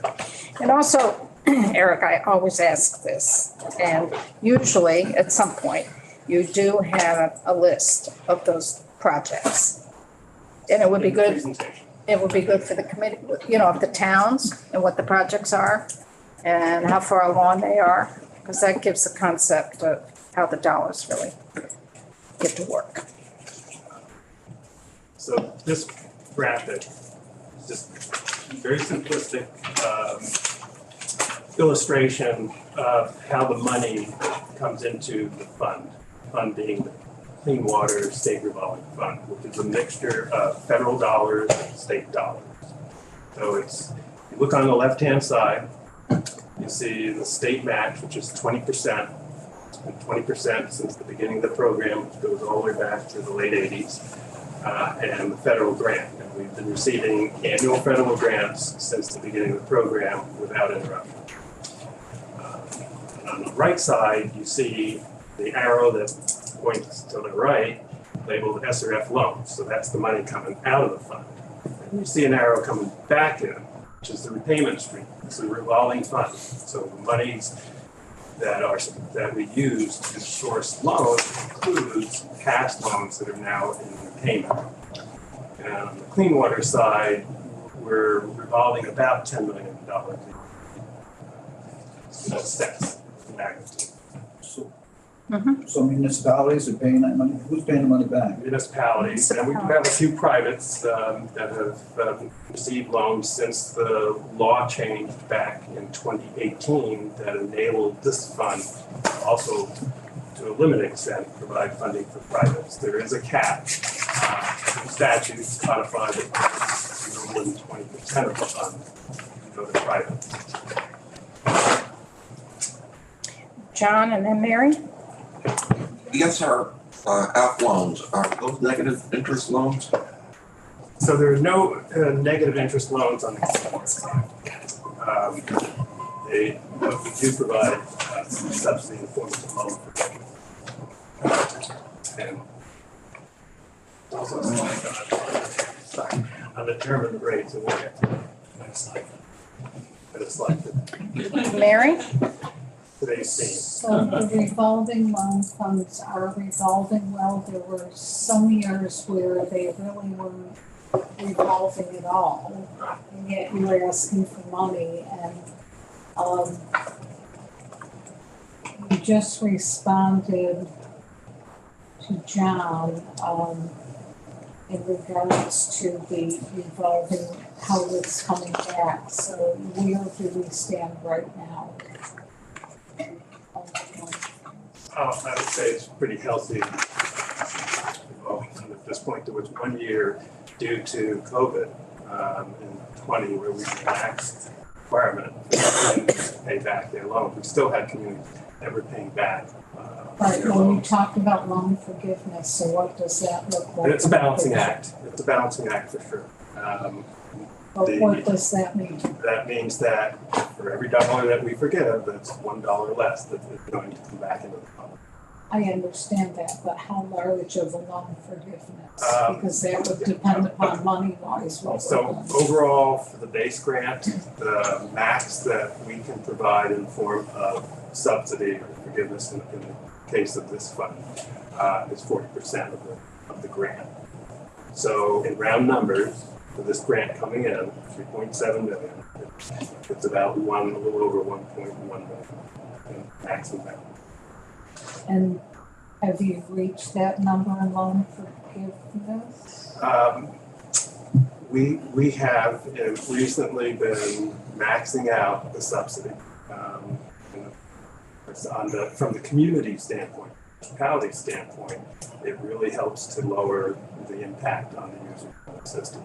S2: And also, Eric, I always ask this, and usually at some point, you do have a list of those projects. And it would be good,
S9: Presentation.
S2: it would be good for the committee, you know, of the towns and what the projects are and how far along they are, because that gives a concept of how the dollars really get to work.
S9: So this graphic is just very simplistic illustration of how the money comes into the fund being the Clean Water State Revolving Fund, which is a mixture of federal dollars and state dollars. So it's, you look on the left-hand side, you see the state match, which is 20%. It's been 20% since the beginning of the program, which goes all the way back to the late 80s. And the federal grant. And we've been receiving annual federal grants since the beginning of the program without interruption. And on the right side, you see the arrow that points to the right labeled SRF loans. So that's the money coming out of the fund. And you see an arrow coming back in, which is the repayment stream. It's a revolving fund. So the monies that we use to source loans includes past loans that are now in repayment. And on the clean water side, we're revolving about $10 million a year. So that's the magnitude.
S6: So So municipalities are paying that money, who's paying the money back?
S9: Municipalities, and we do have a few privates that have received loans since the law changed back in 2018 that enabled this fund also to a limited extent provide funding for privates. There is a cap. The statutes codify that no more than 20% of the fund can go to privates.
S2: John and then Mary?
S1: Yes, our out loans, are those negative interest loans?
S9: So there are no negative interest loans on the consumer side. But we do provide subsidy in the form of a loan forgiveness. And also on the term of the rate, so we'll get to the next slide. But it's like
S2: Mary?
S9: today's theme.
S10: So the revolving loan funds are revolving well. There were some years where they really weren't revolving at all. And yet you were asking for money and you just responded to John in regards to the revolving, how it's coming back. So where do we stand right now?
S9: I would say it's pretty healthy. Well, at this point, there was 1 year due to COVID in 20 where we relaxed requirement for communities to pay back their loans. We still had communities that were paying back.
S10: Right, well, you talked about loan forgiveness, so what does that look like?
S9: And it's a balancing act. It's a balancing act for sure.
S10: But what does that mean?
S9: That means that for every dollar that we forgive, that's $1 less that is going to come back into the fund.
S10: I understand that, but how large of a loan forgiveness? Because that would depend upon money-wise.
S9: So overall, for the base grant, the max that we can provide in the form of subsidy or forgiveness in the case of this fund is 40% of the grant. So in round numbers, for this grant coming in, 3.7 million, it's about a little over 1.1 million in maximum amount.
S10: And have you reached that number in loan forgiveness?
S9: We have recently been maxing out the subsidy. From the community standpoint, municipality standpoint, it really helps to lower the impact on the user system.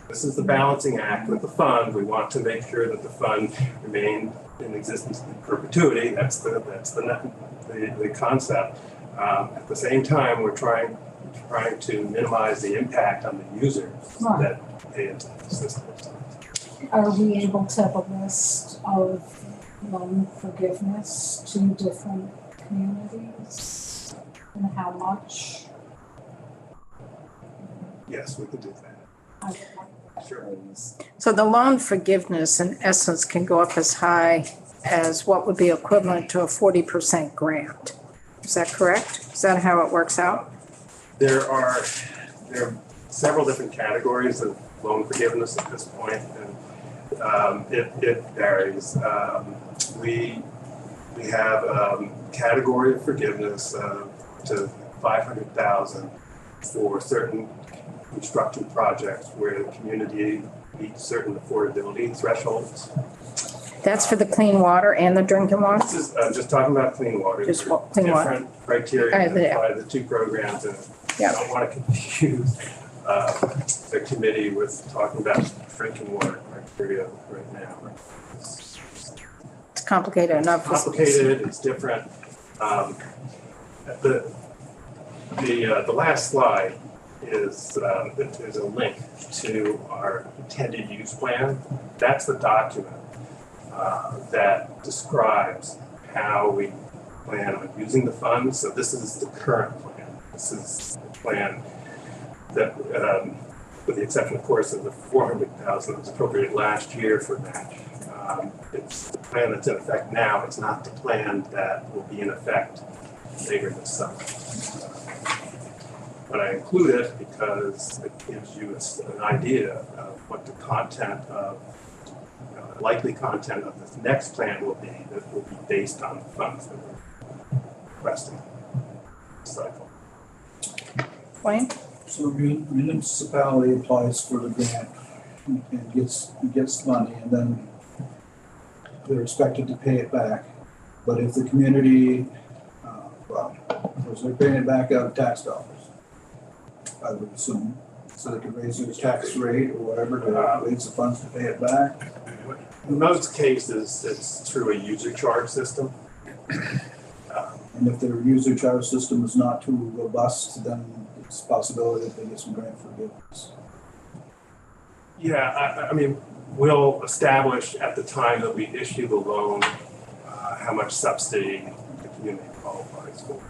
S9: This is the balancing act with the fund. We want to make sure that the fund remain in existence in perpetuity. That's the concept. At the same time, we're trying to minimize the impact on the users that pay into the system.
S10: Are we able to have a list of loan forgiveness to different communities and how much?
S9: Yes, we could do that. Sure.
S2: So the loan forgiveness in essence can go up as high as what would be equivalent to a 40% grant. Is that correct? Is that how it works out?
S9: There are several different categories of loan forgiveness at this point, and it varies. We have category of forgiveness to $500,000 for certain construction projects where the community meets certain affordability thresholds.
S2: That's for the clean water and the drinking water?
S9: This is just talking about clean water.
S2: Just clean water.
S9: Different criteria by the two programs, and I don't want to confuse the committee with talking about drinking water criteria right now.
S2: It's complicated enough.
S9: It's complicated, it's different. The last slide is a link to our intended use plan. That's the document that describes how we plan on using the funds. So this is the current plan. This is the plan that, with the exception, of course, of the $400,000 that was appropriated last year for match. It's the plan that's in effect now. It's not the plan that will be in effect later this summer. But I include it because it gives you an idea of what the content of, likely content of this next plan will be, that will be based on the funds that we're requesting cycle.
S2: Wayne?
S6: So municipality applies for the grant and gets money, and then they're expected to pay it back. But if the community, they're paying it back out of tax dollars, I would assume, so they can raise their tax rate or whatever to raise the funds to pay it back.
S9: In most cases, it's through a user charge system.
S6: And if their user charge system is not too robust, then it's a possibility that they get some grant forgiveness.
S9: Yeah, I mean, we'll establish at the time that we issue the loan how much subsidy the community qualifies for.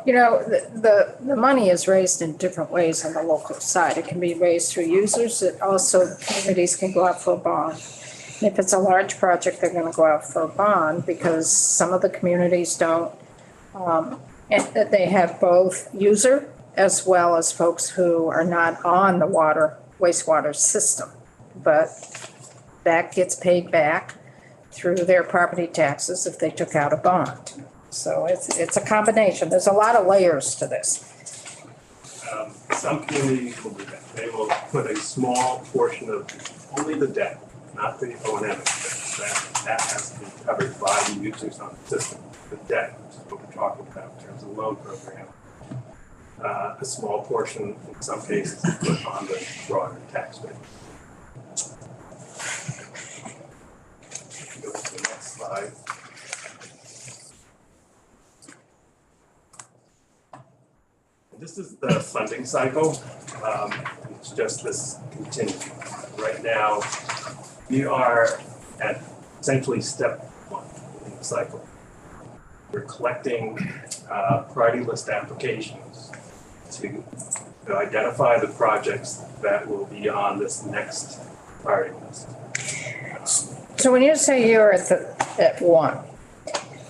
S2: You know, the money is raised in different ways on the local side. It can be raised through users. It also, communities can go out for a bond. And if it's a large project, they're gonna go out for a bond because some of the communities don't, and that they have both user as well as folks who are not on the wastewater system. But that gets paid back through their property taxes if they took out a bond. So it's a combination. There's a lot of layers to this.
S9: Some communities will do that. They will put a small portion of only the debt, not the O&M expense. That has to be covered by the users on the system. The debt, which is what we're talking about in terms of loan program. A small portion, in some cases, is put on the broader tax base. Go to the next slide. This is the funding cycle. It's just this continuum. Right now, we are at essentially step 1 in the cycle. We're collecting priority list applications to identify the projects that will be on this next priority list.
S2: So when you say you're at 1,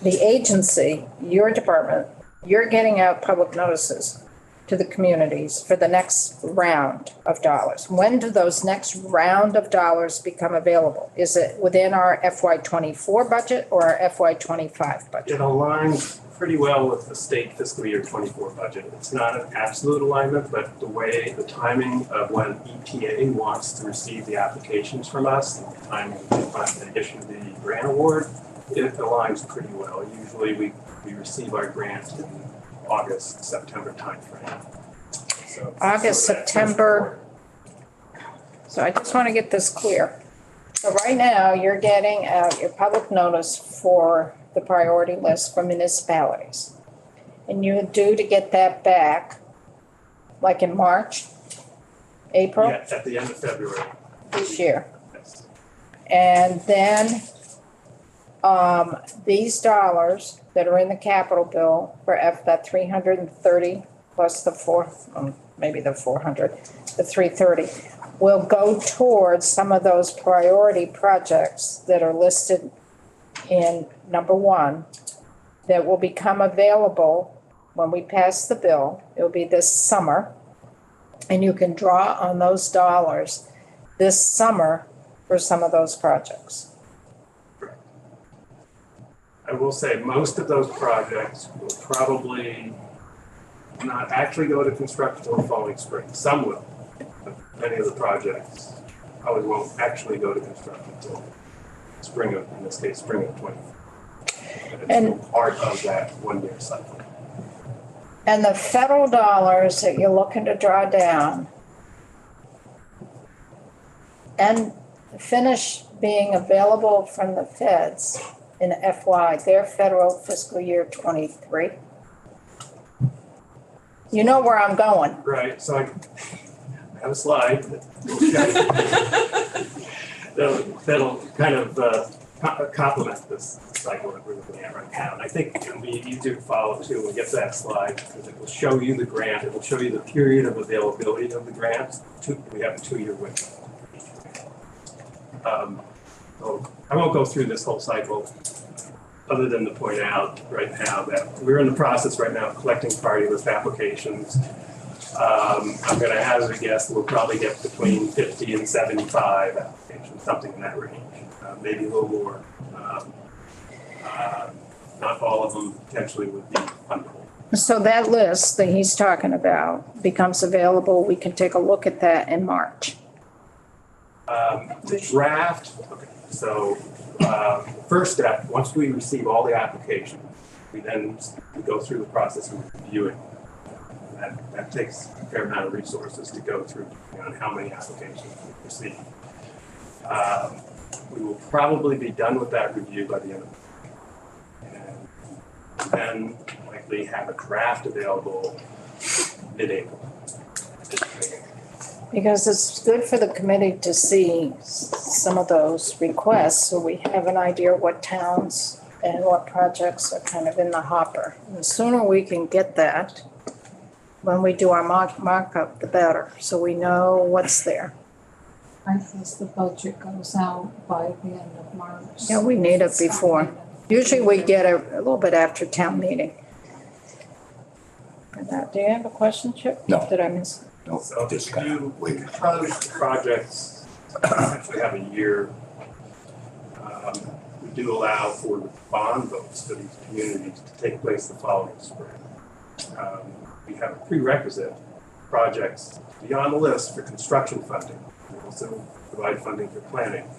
S2: the agency, your department, you're getting out public notices to the communities for the next round of dollars. When do those next round of dollars become available? Is it within our FY24 budget or our FY25 budget?
S9: It aligns pretty well with the state fiscal year 24 budget. It's not an absolute alignment, but the timing of when EPA wants to receive the applications from us, and the timing of the issue the grant award, it aligns pretty well. Usually we receive our grant in August, September timeframe.
S2: August, September. So I just want to get this clear. So right now, you're getting out your public notice for the priority list from municipalities. And you're due to get that back, like in March, April?
S9: Yeah, at the end of February.
S2: This year.
S9: Yes.
S2: And then these dollars that are in the capital bill for that 330 plus the maybe the 400, the 330, will go towards some of those priority projects that are listed in number 1 that will become available when we pass the bill. It will be this summer. And you can draw on those dollars this summer for some of those projects.
S9: I will say most of those projects will probably not actually go to construction until the following spring. Some will, but many of the projects probably won't actually go to construction until spring of 20. And it's part of that 1-year cycle.
S2: And the federal dollars that you're looking to draw down and finish being available from the feds in their federal fiscal year 23. You know where I'm going.
S9: Right, so I have a slide that'll kind of complement this cycle that we're looking at right now. And I think it'll be easier to follow too when we get to that slide because it will show you the grant. It will show you the period of availability of the grant. We have a 2-year window. So I won't go through this whole cycle other than to point out right now that we're in the process right now of collecting priority list applications. I'm going to hazard a guess that we'll probably get between 50 and 75 applications, something in that range, maybe a little more. not all of them potentially would be fundable.
S2: So that list that he's talking about becomes available, we can take a look at that in March.
S9: The draft, okay, so first step, once we receive all the applications, we then go through the process of reviewing. That takes a fair amount of resources to go through, depending on how many applications we receive. We will probably be done with that review by the end of the year. And then likely have a draft available mid-April.
S2: Because it's good for the committee to see some of those requests, so we have an idea what towns and what projects are kind of in the hopper. And the sooner we can get that, when we do our markup, the better, so we know what's there.
S10: I guess the budget goes out by the end of March.
S2: Yeah, we need it before. Usually we get it a little bit after town meeting. Do you have a question, Chip?
S5: No.
S2: Did I miss?
S5: No,
S9: So
S5: just
S9: if
S5: kind
S9: you
S5: of wait.
S9: propose the projects, actually have a year. We do allow for the bond votes for these communities to take place the following spring. We have a prerequisite projects to be on the list for construction funding. We also provide funding for planning.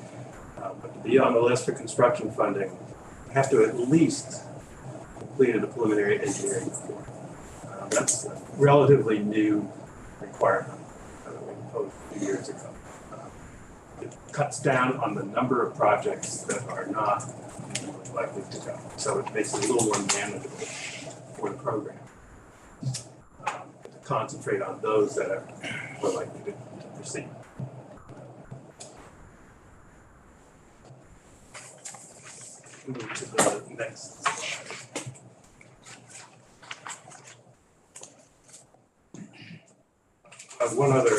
S9: But to be on the list for construction funding, you have to at least completed a preliminary engineering report. That's a relatively new requirement that we imposed a few years ago. It cuts down on the number of projects that are not likely to go. So it makes it a little more manageable for the program. To concentrate on those that are more likely to proceed. Move to the next slide. One other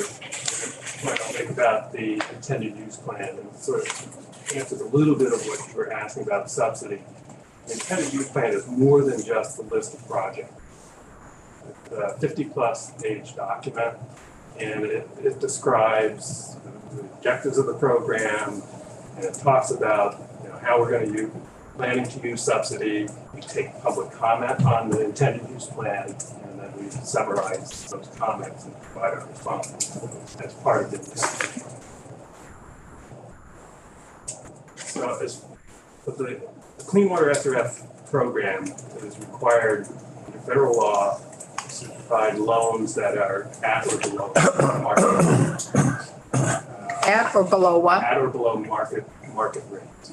S9: point I'll make about the intended use plan, and sort of answers a little bit of what you were asking about subsidy. The intended use plan is more than just a list of projects. It's a 50-plus page document, and it describes the objectives of the program, and it talks about how we're going to planning to use subsidy. We take public comment on the intended use plan, and then we summarize those comments and provide our responses as part of the intended use plan. So as for the Clean Water SRF program is required under federal law to provide loans that are at or below market.
S2: At or below what?
S9: At or below market rates.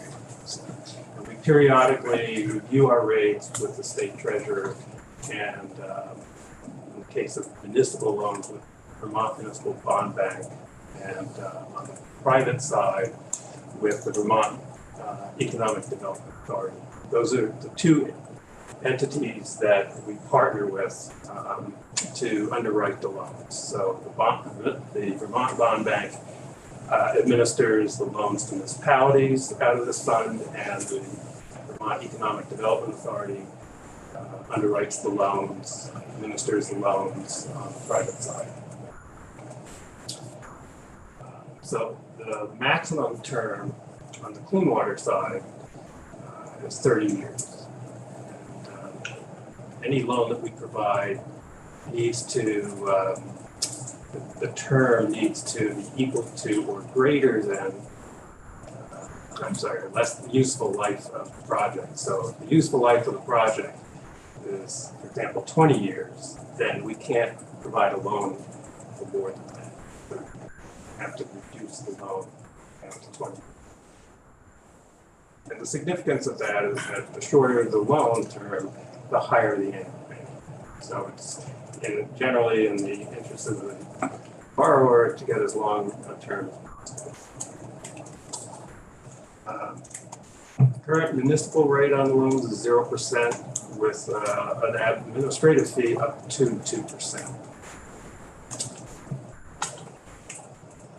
S9: And we periodically review our rates with the state treasurer, and in the case of municipal loans with Vermont Municipal Bond Bank, and on the private side with the Vermont Economic Development Authority. Those are the two entities that we partner with to underwrite the loans. So the Vermont Bond Bank administers the loans to municipalities out of this fund, and the Vermont Economic Development Authority underwrites the loans, administers the loans on the private side. So the maximum term on the clean water side is 30 years. And, any loan that we provide needs to the term needs to be equal to or greater than, less than the useful life of the project. So if the useful life of the project is, for example, 20 years, then we can't provide a loan for more than that. We have to reduce the loan down to 20 years. And the significance of that is that the shorter the loan term, the higher the annual payment. So it's generally in the interest of the borrower to get as long a term as possible. Current municipal rate on loans is 0% with an administrative fee up to 2%.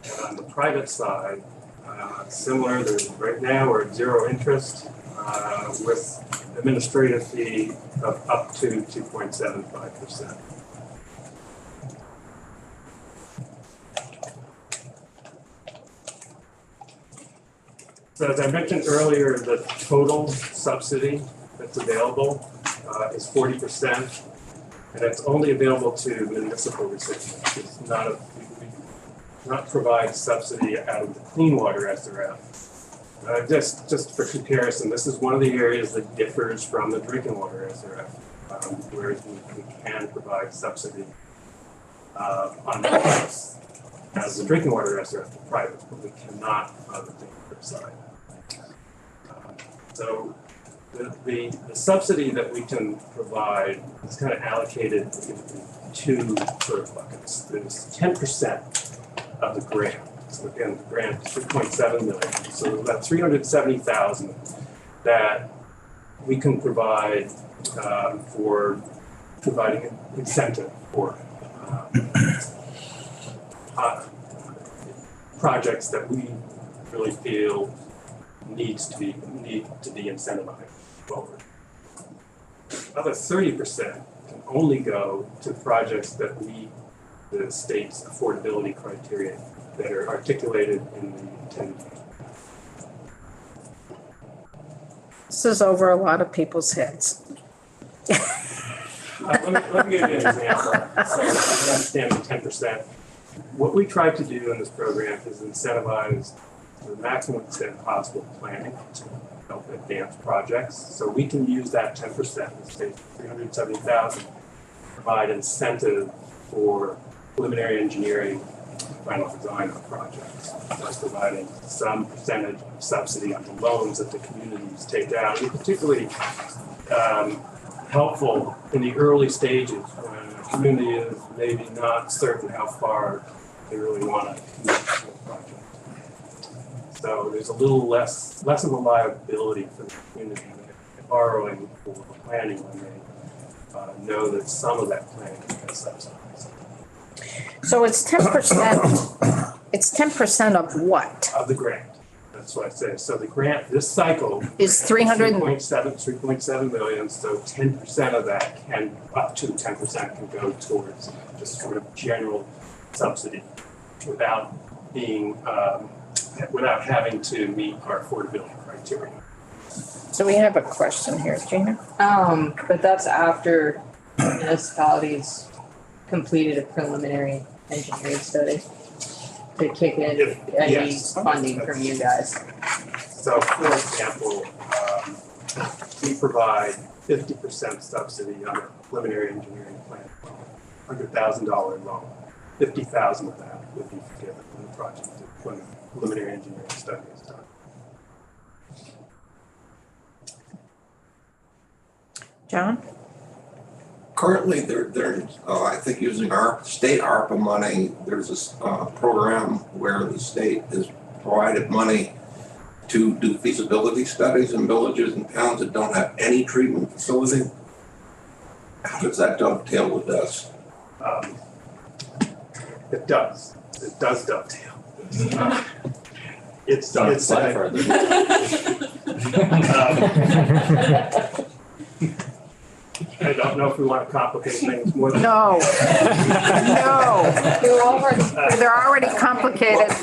S9: And on the private side, similar, right now we're at 0 interest with administrative fee of up to 2.75%. So as I mentioned earlier, the total subsidy that's available is 40%, and it's only available to municipal recipients. It's not we not provide subsidy out of the clean water SRF. Just for comparison, this is one of the areas that differs from the drinking water SRF, whereas we can provide subsidy on the price as the drinking water SRF to private, but we cannot on the drinking water side. So the subsidy that we can provide is kind of allocated into two sort of buckets. There's 10% of the grant. So again, the grant is 3.7 million. So about 370,000 that we can provide for providing an incentive for projects that we really feel need to be incentivized forward. Another 30% can only go to projects that meet the state's affordability criteria that are articulated in the intended.
S2: This is over a lot of people's heads.
S9: Let me give you an example. So you understand the 10%. What we try to do in this program is incentivize to the maximum extent possible planning to help advance projects. So we can use that 10%, the state's 370,000, provide incentive for preliminary engineering, final design of projects. That's providing some percentage of subsidy on the loans that the communities take out. And particularly helpful in the early stages when a community is maybe not certain how far they really want to commit to a project. So there's a little less of a liability for the community borrowing for planning when they know that some of that planning is going to subsidize.
S2: So it's 10%, it's 10% of what?
S9: Of the grant. That's what I say. So the grant, this cycle
S2: Is
S9: 3.7 million. So 10% of that up to 10% can go towards just sort of general subsidy without having to meet our affordability criteria.
S2: So we have a question here, Gina.
S11: But that's after municipalities completed a preliminary engineering study to kick in any funding from you guys.
S9: So for example, we provide 50% subsidy on a preliminary engineering plan, $100,000 loan. 50,000 of that would be forgiven when the project when the preliminary engineering study is done.
S2: John?
S1: Currently, they're I think using our state ARPA money, there's this program where the state has provided money to do feasibility studies in villages and towns that don't have any treatment facility. How does that dovetail with this?
S9: It does dovetail. It's I don't know if we want to complicate things more than.
S2: No. No. They're already complicated.
S1: The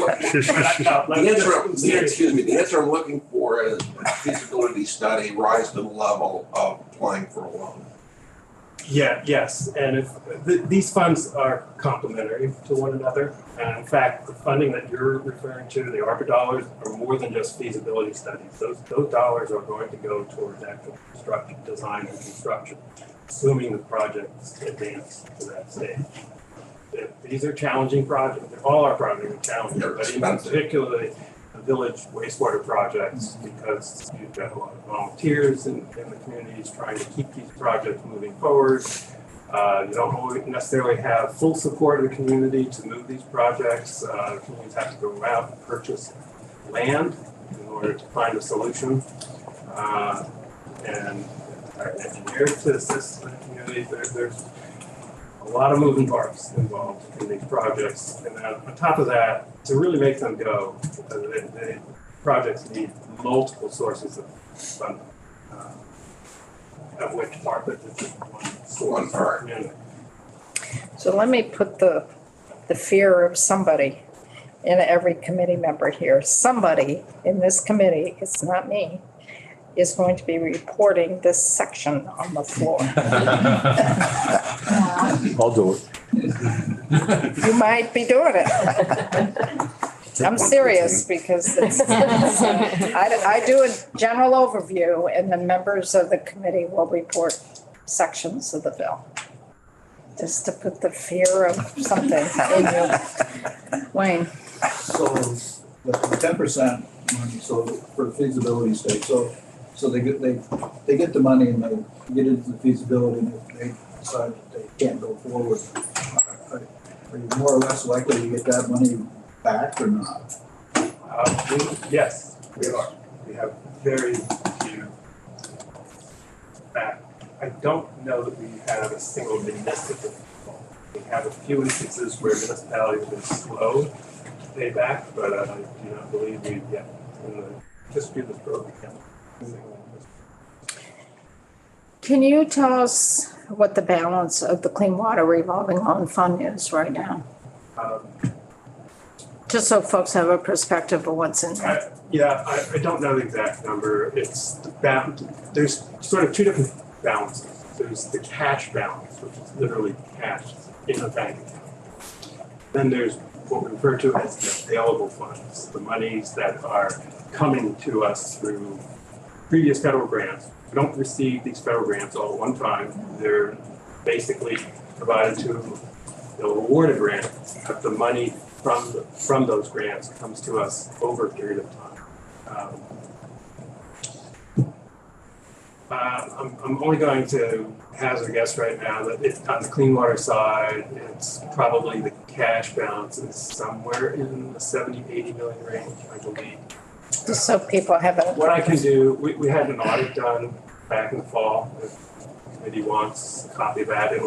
S1: answer I'm looking for is feasibility study rise to the level of applying for a loan.
S9: Yes, and if these funds are complementary to one another, and in fact, the funding that you're referring to, the ARPA dollars, are more than just feasibility studies. Those dollars are going to go towards actual construction, design, and construction, assuming the projects advance to that stage. These are challenging projects. All our projects are challenging, but in particularly the village wastewater projects, because you've got a lot of volunteers in the communities trying to keep these projects moving forward. You don't necessarily have full support of the community to move these projects. Communities have to go out and purchase land in order to find a solution. And our engineers to assist the community. There's a lot of moving parts involved in these projects. And then on top of that, to really make them go, the projects need multiple sources of funding, of which ARPA is just one part.
S2: So let me put the fear of somebody in every committee member here. Somebody in this committee, it's not me, is going to be reporting this section on the floor.
S12: I'll do it.
S2: You might be doing it. I'm serious because I do a general overview and then members of the committee will report sections of the bill. Just to put the fear of something in you. Wayne.
S6: So the 10% money, so for feasibility stage, so they get the money and they get into the feasibility and if they decide that they can't go forward, are you more or less likely to get that money back or not?
S9: Yes, we are. We have very few back. I don't know that we have a single municipal. We have a few instances where municipalities have been slow to pay back, but I do not believe we've yet in the history of this program.
S2: Can you tell us what the balance of the Clean Water Revolving Loan Fund is right now? Just so folks have a perspective of what's in there.
S9: I don't know the exact number. It's there's sort of two different balances. There's the cash balance, which is literally cash in a bank account. Then there's what we refer to as the available funds, the monies that are coming to us through previous federal grants. We don't receive these federal grants all at one time. They're basically provided to, they'll award a grant, but the money from those grants comes to us over a period of time. I'm only going to hazard a guess right now that on the clean water side, it's probably the cash balance is somewhere in the 70, 80 million range, I believe.
S2: Just so people have a.
S9: What I can do, we had an audit done back in the fall. If the committee wants a copy of that, it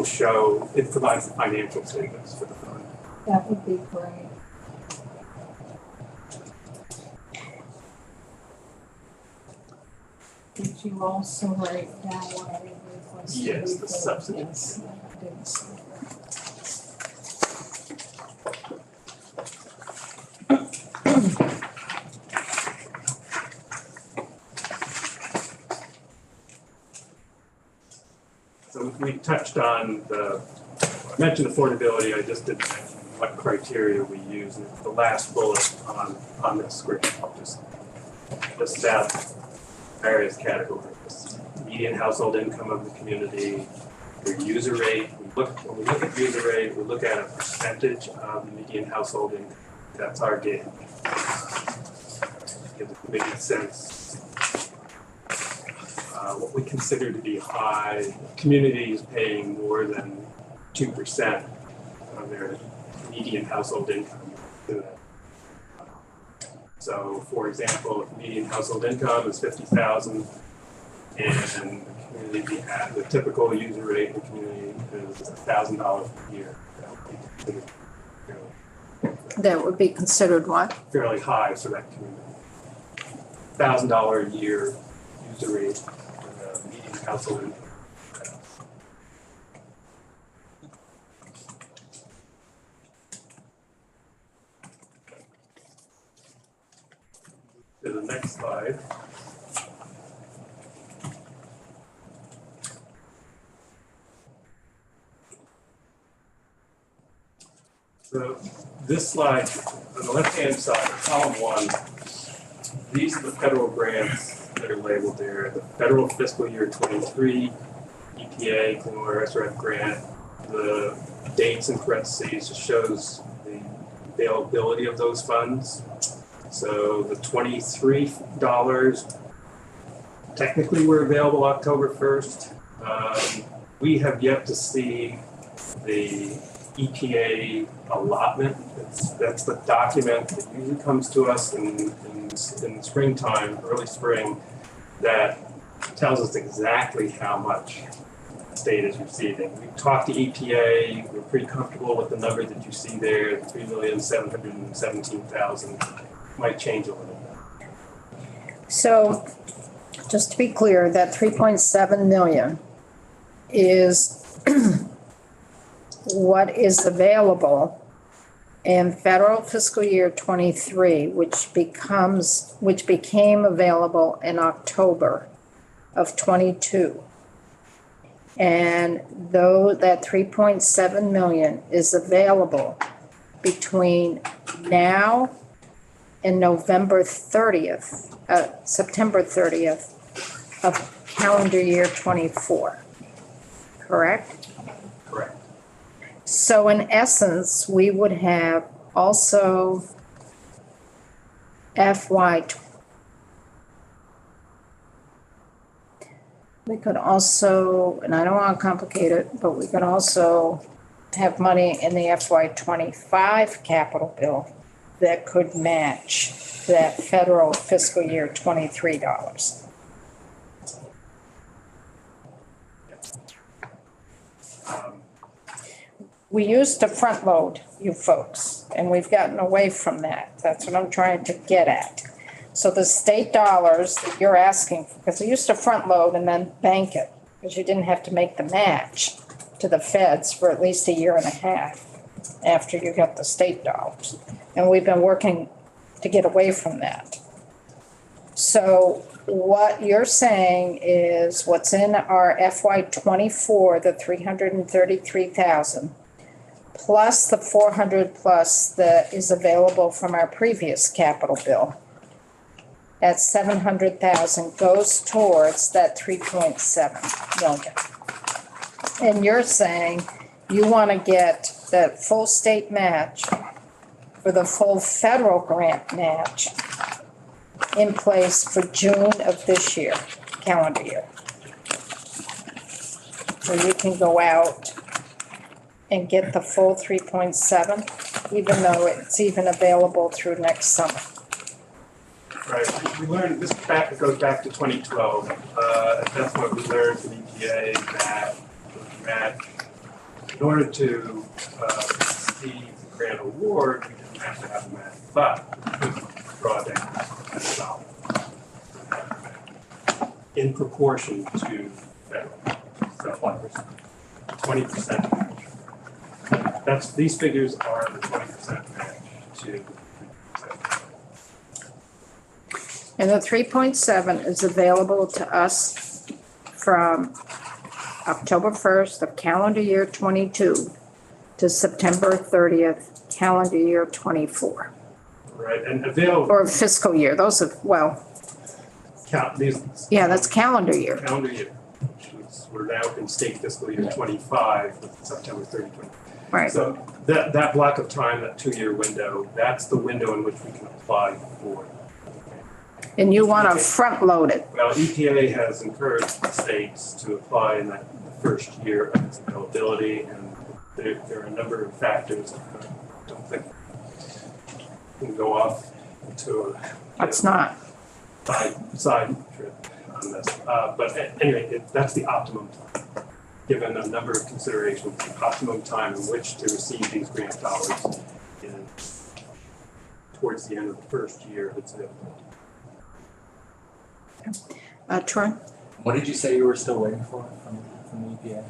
S9: provides the financial statements for the fund.
S10: That would be great. Did you also write down what I requested?
S9: Yes, the
S10: before?
S9: subsidies.
S10: Yes, I did see
S9: So we touched on I mentioned affordability. I just didn't mention what criteria we use. And the last bullet on this screen, I'll just list out various categories. Median household income of the community, your user rate. When we look at user rate, we look at a percentage of the median household income. That's our gauge. Give the committee a sense. What we consider to be high, communities paying more than 2% of their median household income. So, for example, if median household income is $50,000, and the typical user rate in the community is $1,000 per year,
S2: That would be considered what?
S9: fairly high for that community. $1,000 a year user rate for the median household income. To the next slide. So this slide, on the left-hand side, column 1, these are the federal grants that are labeled there. The federal fiscal year 23 EPA Clean Water SRF grant. The dates in parentheses just shows the availability of those funds. So the $23 technically were available October 1st. We have yet to see the EPA allotment. That's the document that usually comes to us in springtime, early spring, that tells us exactly how much the state is receiving. We've talked to EPA. We're pretty comfortable with the number that you see there, 3,717,000. Might change a little bit.
S2: So just to be clear, that 3.7 million is what is available in federal fiscal year 23, which became available in October of 22. And though that 3.7 million is available between now and November 30th, September 30th of calendar year 24, correct?
S9: Correct.
S2: So in essence, we would have also we could also, and I don't want to complicate it, but we could also have money in the FY 25 capital bill that could match that federal fiscal year 23 dollars. We used to front load you folks, and we've gotten away from that. That's what I'm trying to get at. So the state dollars that you're asking, because we used to front load and then bank it, because you didn't have to make the match to the feds for at least a year and a half after you got the state dollars. And we've been working to get away from that. So what you're saying is what's in our FY 24, the 333,000, plus the 400 plus that is available from our previous capital bill, at 700,000 goes towards that 3.7 million. And you're saying you want to get that full state match for the full federal grant match in place for June of this year, calendar year. So you can go out and get the full 3.7, even though it's even available through next summer.
S9: Right, we learned, this goes back to 2012. At that point, we learned from EPA that in order to receive the grant award, we didn't have to have a match, but we could draw down $100 in proportion to federal. So 20% match. These figures are the 20% match to.
S2: And the 3.7 is available to us from October 1st of calendar year 22 to September 30th, calendar year 24.
S9: Right, and available.
S2: Or fiscal year, those are, well, yeah, that's calendar year.
S9: Calendar year, we're now in state fiscal year 25 with September 30, 20.
S2: Right.
S9: So that block of time, that 2-year window, that's the window in which we can apply for.
S2: And you want to front load it.
S9: Well, EPA has encouraged the states to apply in that first year of its availability, and there are a number of factors that I don't think can go off into
S2: It's not.
S9: side trip on this. But anyway, that's the optimum time. Given a number of considerations, the optimum time in which to receive these grant dollars is towards the end of the first year of its availability.
S2: Troy?
S4: What did you say you were still waiting for from the EPA?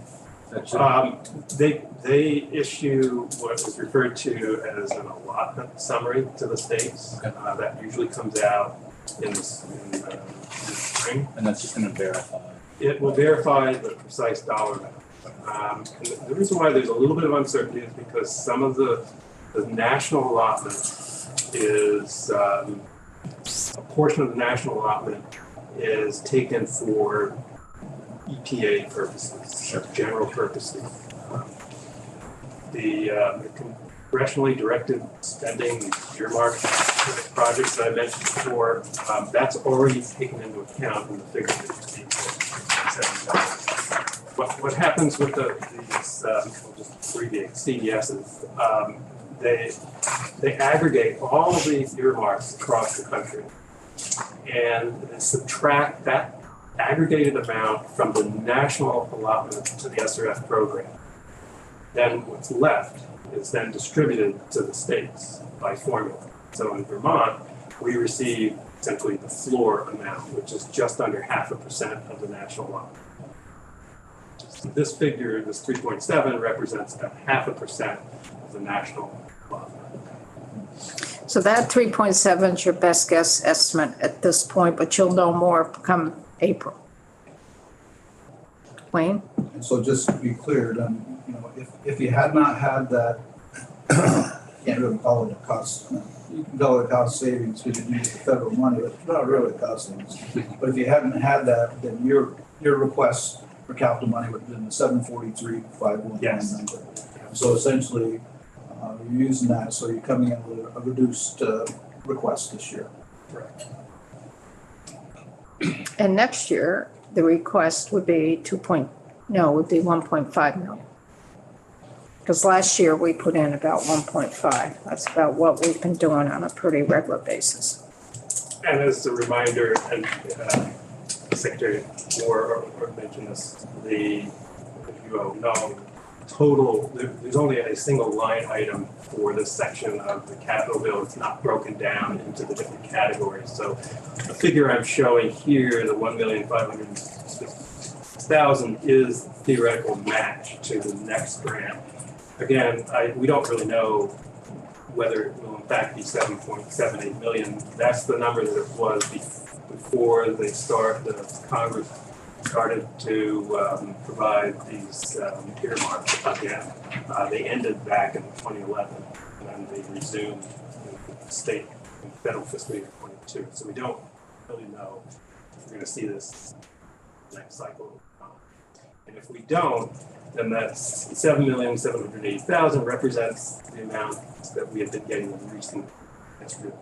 S9: They issue what is referred to as an allotment summary to the states.
S4: Okay.
S9: That usually comes out in the spring.
S4: And that's just going to verify.
S9: It will verify the precise dollar amount. And the reason why there's a little bit of uncertainty is because some of the national allotment is a portion of the national allotment is taken for EPA purposes, general purposes. The congressionally directed spending, earmarked projects that I mentioned before, that's already taken into account in the figure that you see. What happens with these, we'll just abbreviate CDSs, they aggregate all of these earmarks across the country and they subtract that aggregated amount from the national allotment to the SRF program. Then what's left is then distributed to the states by formula. So in Vermont, we receive essentially the floor amount, which is just under 0.5% of the national allotment. So this figure, this 3.7, represents about 0.5% of the national allotment.
S2: So that 3.7 is your best guess estimate at this point, but you'll know more come April. Wayne?
S6: And so just to be clear, then, you know, if you had not had that, can't really call it a cost, you can call it a cost savings because you use the federal money, but it's not really a cost savings. But if you hadn't had that, then your request for capital money would have been the 743,519
S9: Yes.
S6: number. So essentially, you're using that, so you're coming in with a reduced request this year.
S9: Correct.
S2: And next year, the request would be 1.5 million. Because last year we put in about 1.5. That's about what we've been doing on a pretty regular basis.
S9: And as a reminder, and Secretary Moore mentioned this, if you all know, total, there's only a single line item for this section of the capital bill. It's not broken down into the different categories. So the figure I'm showing here, the 1,500,000 is theoretical match to the next grant. Again, we don't really know whether it will in fact be 7.78 million. That's the number that it was before the Congress started to provide these earmarks again. They ended back in 2011, and then they resumed the state and federal fiscal year 22. So we don't really know if we're going to see this next cycle. And if we don't, then that's 7,780,000 represents the amount that we have been getting in recent program.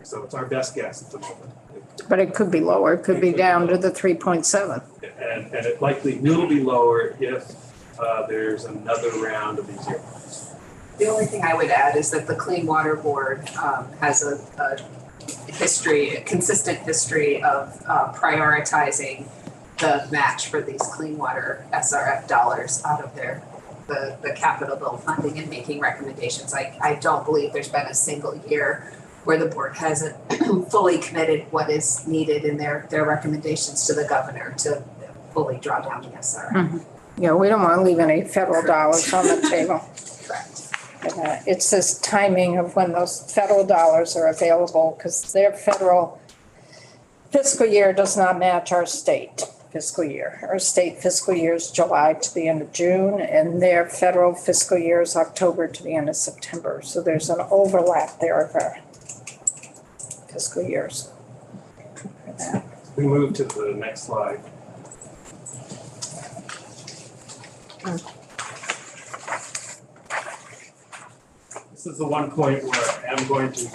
S9: So it's our best guess at the moment.
S2: But it could be lower. It could be down to the 3.7.
S9: And it likely will be lower if there's another round of these earmarks.
S3: The only thing I would add is that the Clean Water Board has a consistent history of prioritizing the match for these clean water SRF dollars out of the capital bill funding and making recommendations. I don't believe there's been a single year where the board hasn't fully committed what is needed in their recommendations to the governor to fully draw down the SRF.
S2: Mm-hmm. Yeah, we don't want to leave any federal dollars on the table.
S3: Correct.
S2: It's this timing of when those federal dollars are available, because their federal fiscal year does not match our state fiscal year. Our state fiscal year is July to the end of June, and their federal fiscal year is October to the end of September. So there's an overlap there of our fiscal years.
S9: We move to the next slide. This is the one point where I'm going to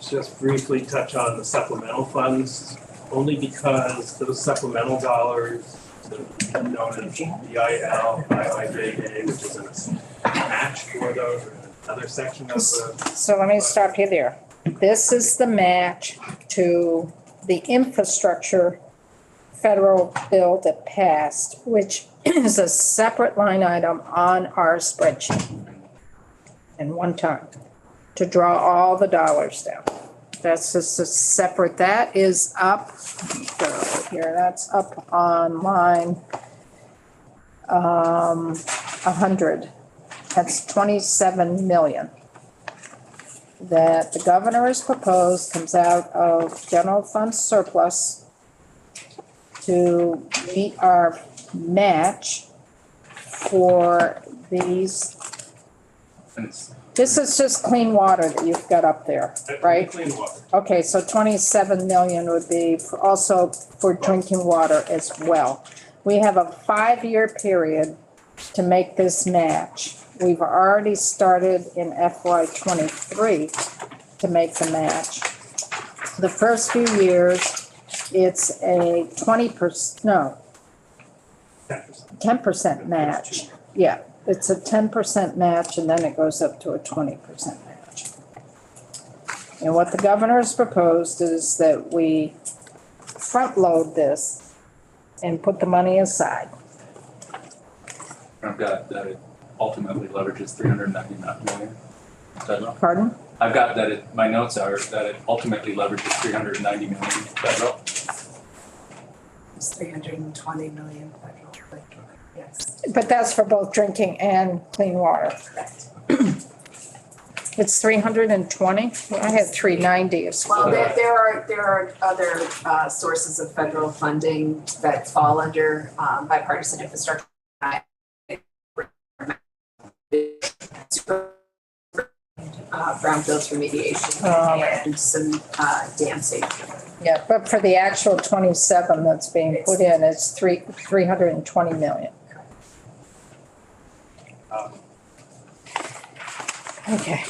S9: just briefly touch on the supplemental funds, only because those supplemental dollars, known as DIL, IIJA, which is a match for those, or another section of the.
S2: So let me stop you there. This is the match to the infrastructure federal bill that passed, which is a separate line item on our spreadsheet in one time to draw all the dollars down. That's just a separate, that is up here, that's up on line 100. That's 27 million. That the governor has proposed comes out of general fund surplus to meet our match for these. This is just clean water that you've got up there, right?
S9: Clean water.
S2: Okay, so 27 million would be also for drinking water as well. We have a 5-year period to make this match. We've already started in FY23 to make the match. The first few years, it's a 10% match. Yeah, it's a 10% match, and then it goes up to a 20% match. And what the governor has proposed is that we front load this and put the money aside.
S12: I've got that it ultimately leverages 399 million. Is that right?
S2: Pardon?
S12: I've got that it, my notes are that it ultimately leverages 390 million. Is that right?
S3: It's 320 million federal, but yes.
S2: But that's for both drinking and clean water.
S3: Correct.
S2: It's 320? I had 390 as
S3: Well,
S2: well.
S3: there are other sources of federal funding that fall under bipartisan infrastructure. Brownfields remediation and some dam safety.
S2: Yeah, but for the actual 27 that's being put in, it's 320 million. Okay,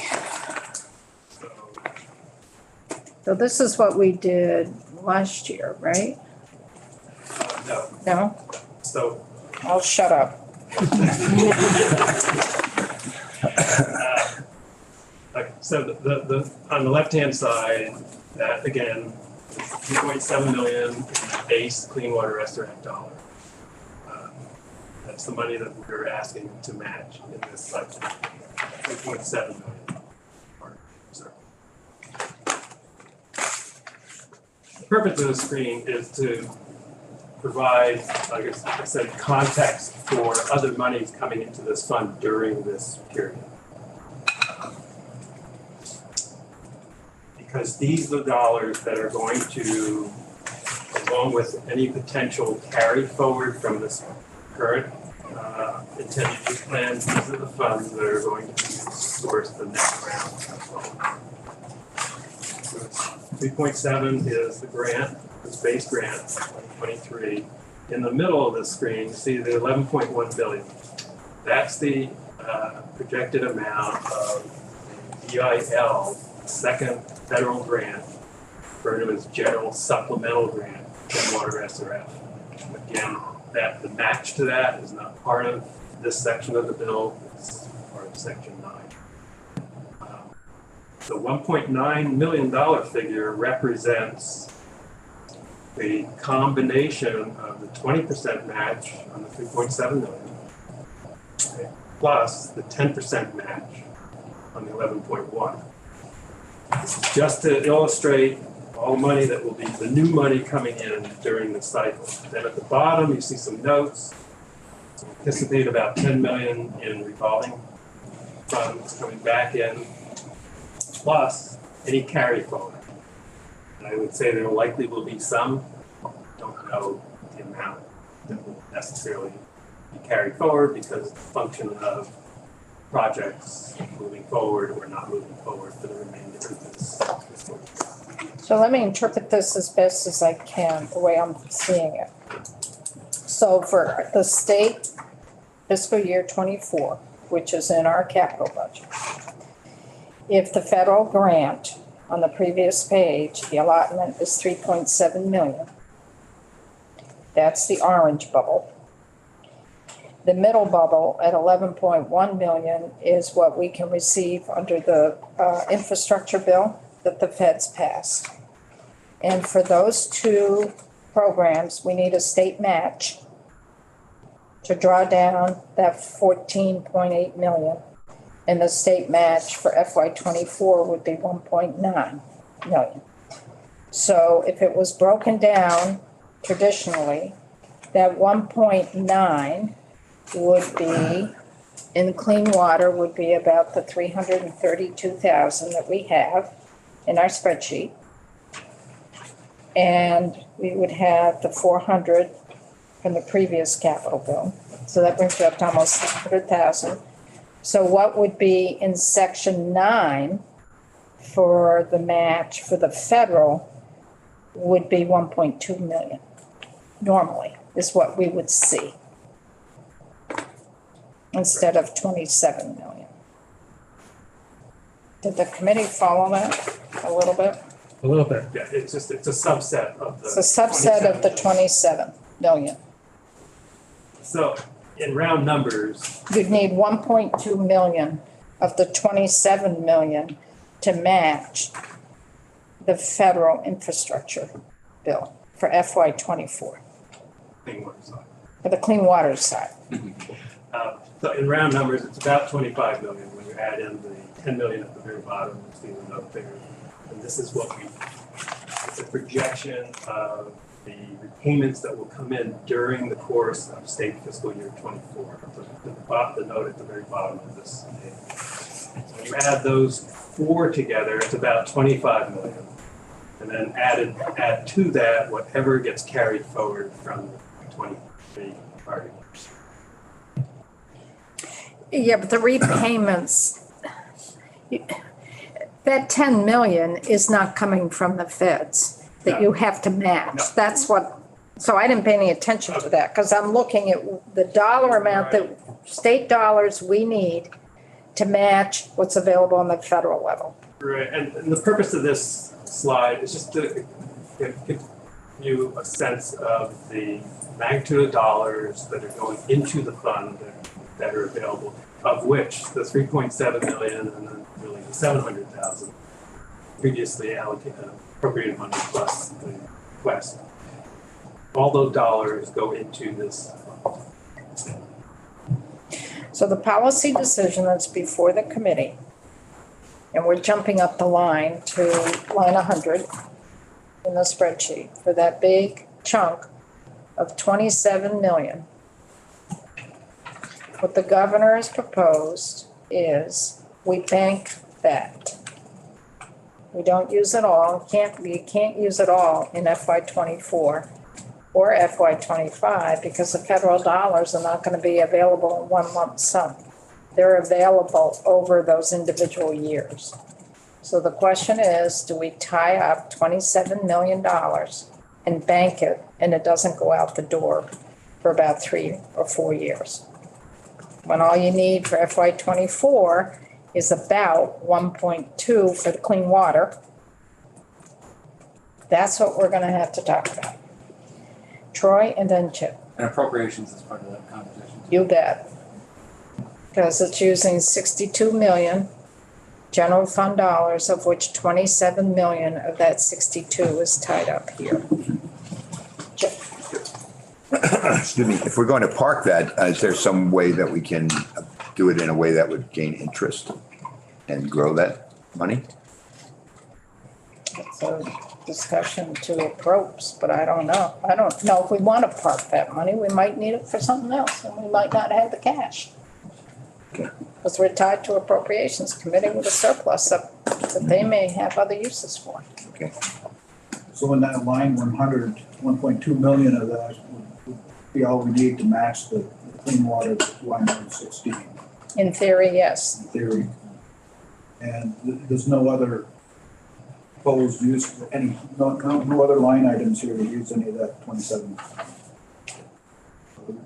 S2: so this is what we did last year, right?
S9: No,
S2: No?
S9: so
S2: I'll shut up.
S9: So the on the left-hand side, that again, 2.7 million in the base Clean Water Restore Act dollar. That's the money that we're asking to match in this cycle. 3.7 million. The purpose of the screen is to provide, like I said, context for other monies coming into this fund during this period. Because these are the dollars that are going to, along with any potential carry forward from this current intended use plan, these are the funds that are going to source the next round. So 3.7 is the grant, this base grant, 2023. In the middle of the screen, you see the 11.1 billion. That's the projected amount of EIL, second federal grant, referred to as General Supplemental Grant, Clean Water SRF. Again, that the match to that is not part of this section of the bill, it's part of Section 9. The $1.9 million figure represents the combination of the 20% match on the 3.7 million, okay, plus the 10% match on the 11.1. This is just to illustrate all the money that will be the new money coming in during the cycle. Then at the bottom, you see some notes. So we anticipate about 10 million in revolving funds coming back in, plus any carry forward. And I would say there likely will be some. Don't know the amount that will necessarily be carried forward because it's a function of projects moving forward or not moving forward for the remainder of this.
S2: So let me interpret this as best as I can, the way I'm seeing it. So for the state fiscal year 24, which is in our capital budget, if the federal grant on the previous page, the allotment is 3.7 million, that's the orange bubble. The middle bubble at 11.1 million is what we can receive under the infrastructure bill that the feds passed. And for those two programs, we need a state match to draw down that 14.8 million. And the state match for FY24 would be 1.9 million. So if it was broken down traditionally, that 1.9 would be, in clean water, would be about the 332,000 that we have in our spreadsheet. And we would have the 400 from the previous capital bill. So that brings you up to almost 600,000. So what would be in section 9 for the match for the federal would be 1.2 million. Normally is what we would see, instead of 27 million. Did the committee follow that a little bit?
S8: A little bit.
S9: Yeah, it's a subset of the.
S2: It's a subset of the 27 million.
S9: So in round numbers,
S2: You'd need 1.2 million of the 27 million to match the federal infrastructure bill for FY24,
S9: clean water side.
S2: for the clean water side.
S9: So in round numbers, it's about 25 million when you add in the 10 million at the very bottom, you see the note there. And this is what it's a projection of the repayments that will come in during the course of state fiscal year 24. The note at the very bottom of this page. When you add those four together, it's about 25 million. And then add to that whatever gets carried forward from the 23 target.
S2: Yeah, but the repayments, that 10 million is not coming from the feds that you have to match.
S9: No.
S2: That's what, so I didn't pay any attention to that because I'm looking at the dollar amount that state dollars we need to match what's available on the federal level.
S9: Right, and the purpose of this slide is just to give you a sense of the magnitude of dollars that are going into the fund that are available, of which the 3.7 million and then really the 700,000 previously allocated appropriated money plus the request. All those dollars go into this fund.
S2: So the policy decision that's before the committee, and we're jumping up the line to line 100 in the spreadsheet for that big chunk of 27 million. What the governor has proposed is we bank that. We don't use it all, you can't use it all in FY24 or FY25 because the federal dollars are not gonna be available in one lump sum. They're available over those individual years. So the question is, do we tie up $27 million and bank it and it doesn't go out the door for about 3 or 4 years? When all you need for FY24 is about 1.2 for the clean water. That's what we're gonna have to talk about. Troy and then Chip.
S12: And appropriations is part of that conversation.
S2: You bet. Because it's using 62 million general fund dollars, of which 27 million of that 62 is tied up here. Chip.
S5: Excuse me, if we're going to park that, is there some way that we can do it in a way that would gain interest and grow that money?
S2: It's a discussion to approach, but I don't know. I don't know if we want to park that money. We might need it for something else, and we might not have the cash.
S5: Okay.
S2: Because we're tied to appropriations committee with a surplus that they may have other uses for.
S5: Okay.
S6: So in that line 100, 1.2 million of that would be all we need to match the clean water line 116
S2: In theory, yes.
S6: in theory. And there's no other proposed use for any, no other line items here to use any of that 27.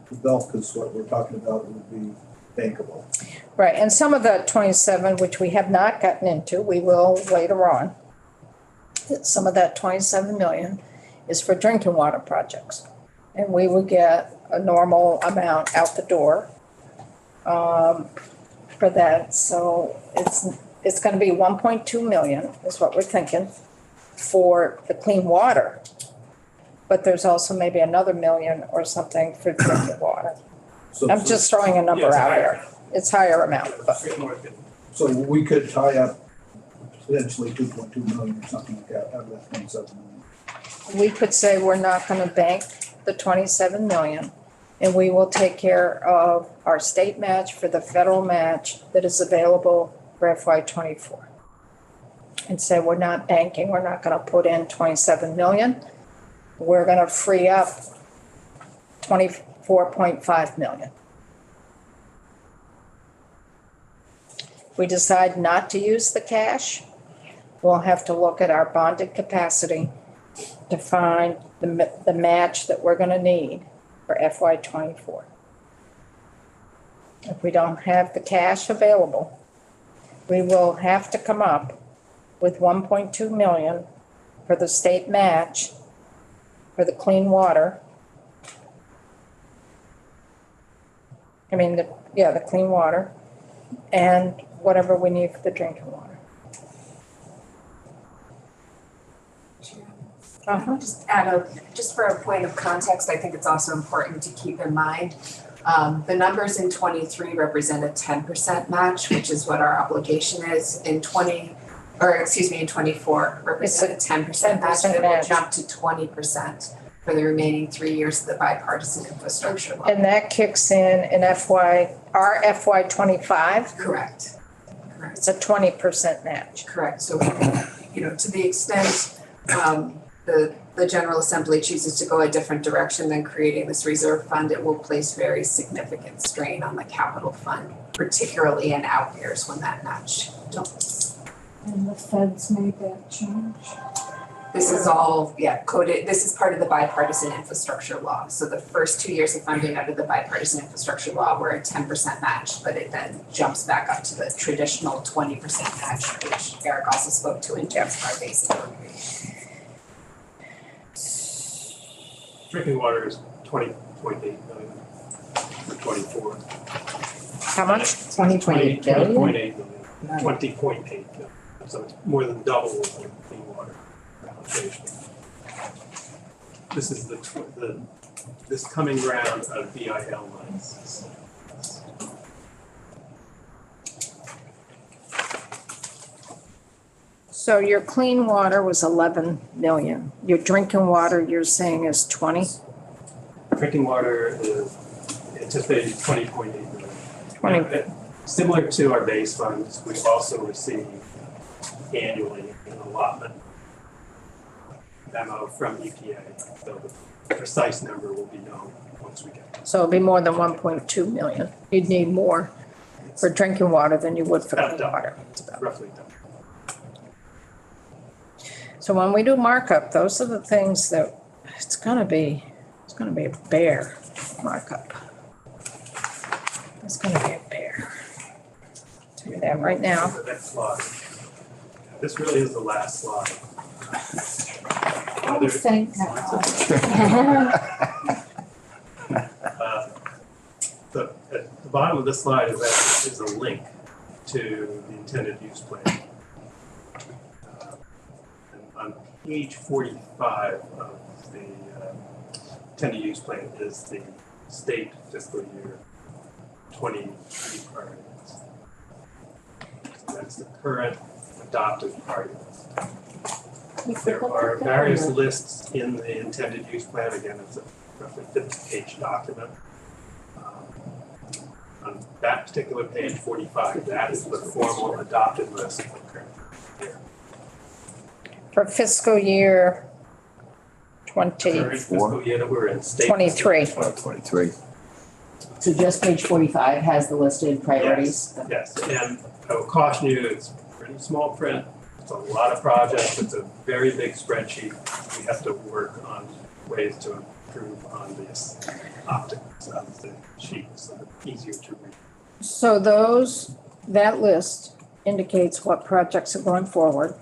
S6: The bulk is what we're talking about would be bankable.
S2: Right, and some of the 27, which we have not gotten into, we will later on. Some of that 27 million is for drinking water projects. And we will get a normal amount out the door for that. So it's gonna be 1.2 million is what we're thinking for the clean water. But there's also maybe another million or something for drinking water.
S6: So
S2: I'm just throwing a number
S9: it's
S2: out
S9: higher.
S2: there. It's higher amount, but
S6: So we could tie up potentially 2.2 million or something like that out of that 27 million.
S2: we could say we're not gonna bank the 27 million. And we will take care of our state match for the federal match that is available for FY24. And say we're not banking, we're not gonna put in 27 million. We're gonna free up 24.5 million. If we decide not to use the cash, we'll have to look at our bonded capacity to find the match that we're gonna need for FY24. If we don't have the cash available, we will have to come up with 1.2 million for the state match for the clean water. The clean water and whatever we need for the drinking water.
S3: Just for a point of context, I think it's also important to keep in mind, the numbers in 23 represent a 10% match, which is what our obligation is. In 24 represent a 10% match, and it will jump to 20% for the remaining 3 years of the bipartisan infrastructure law.
S2: And that kicks in our FY25.
S3: Correct.
S2: It's a 20% match.
S3: Correct, so, to the extent, the General Assembly chooses to go a different direction than creating this reserve fund, it will place very significant strain on the capital fund, particularly in out years when that match doubles.
S10: And the feds made that change.
S3: This is all, coded, this is part of the bipartisan infrastructure law. So the first 2 years of funding under the bipartisan infrastructure law were a 10% match, but it then jumps back up to the traditional 20% match, which Eric also spoke to in terms of our base appropriation.
S9: Drinking water is 20.8 million for 24.
S2: How much?
S11: 20.8 billion?
S9: 20.8 million, 20.8 million. So it's more than double the clean water allocation. This is this coming round of BIL monies.
S2: So your clean water was 11 million. Your drinking water, you're saying is 20?
S9: Drinking water is anticipated 20.8 million.
S2: 20.
S9: Similar to our base funds, we also receive annually an allotment memo from EPA. So the precise number will be known once we get it.
S2: So it'll be more than 1.2 million. You'd need more for drinking water than you would for clean water.
S9: Roughly double.
S2: So when we do markup, those are the things that it's gonna be a bear markup. It's gonna be a bear. Tell you that right now.
S9: The next slide. This really is the last slide.
S10: Oh, thank God.
S9: At the bottom of this slide is a link to the intended use plan. And on page 45 of the intended use plan is the state fiscal year 23 priorities. So that's the current adopted priorities. There are various lists in the intended use plan. Again, it's a roughly 50-page document. On that particular page 45, that is the formal adopted list for the current year.
S2: For fiscal year 20.
S9: Current fiscal year that we're in. State
S2: 23.
S5: 23.
S11: So just page 45 has the listed priorities?
S9: Yes, and I will caution you, it's pretty small print. It's a lot of projects. It's a very big spreadsheet. We have to work on ways to improve on this optics of the sheet so that it's easier to read.
S2: So that list indicates what projects are going forward.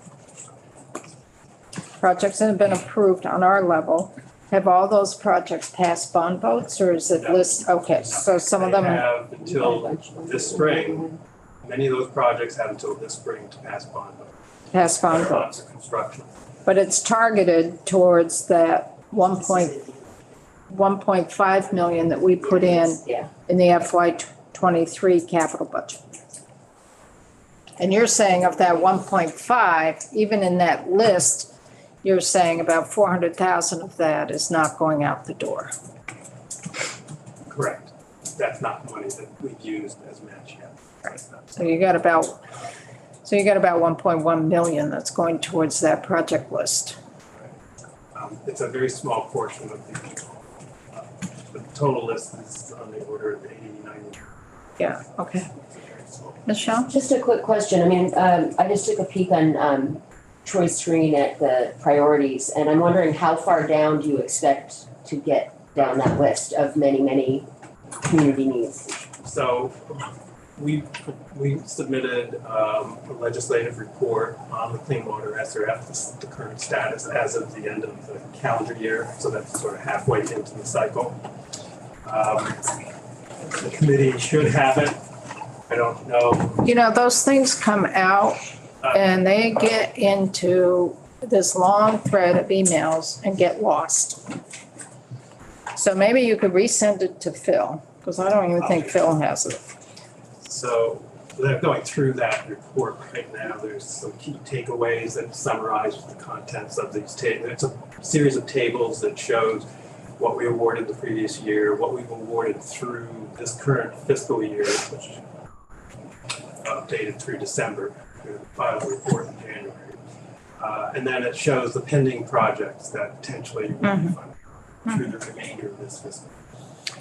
S2: Projects that have been approved on our level. Have all those projects passed bond votes or is it list? Okay, so some of them.
S9: They have until this spring, many of those projects have until this spring to pass bond votes.
S2: Pass bond
S9: There are
S2: votes.
S9: lots of construction.
S2: But it's targeted towards that 1.5 million that we put in the FY23 capital budget. And you're saying of that 1.5, even in that list, you're saying about 400,000 of that is not going out the door.
S9: Correct. That's not money that we've used as match yet.
S2: Right. So you got about 1.1 million that's going towards that project list.
S9: It's a very small portion of the total list is on the order of 80, 90.
S2: Yeah, okay.
S9: It's very small.
S2: Michelle?
S11: Just a quick question. I mean, I just took a peek on Troy's screen at the priorities, and I'm wondering how far down do you expect to get down that list of many, many community needs?
S9: So we submitted a legislative report on the clean water SRF, the current status as of the end of the calendar year. So that's sort of halfway into the cycle. The committee should have it. I don't know.
S2: You know, those things come out and they get into this long thread of emails and get lost. So maybe you could resend it to Phil, because I don't even think Phil has it.
S9: So they're going through that report right now. There's some key takeaways that summarize the contents of these tables. It's a series of tables that shows what we awarded the previous year, what we've awarded through this current fiscal year, which updated through December. We filed a report in January. And then it shows the pending projects that potentially will be funded through the remainder of this fiscal.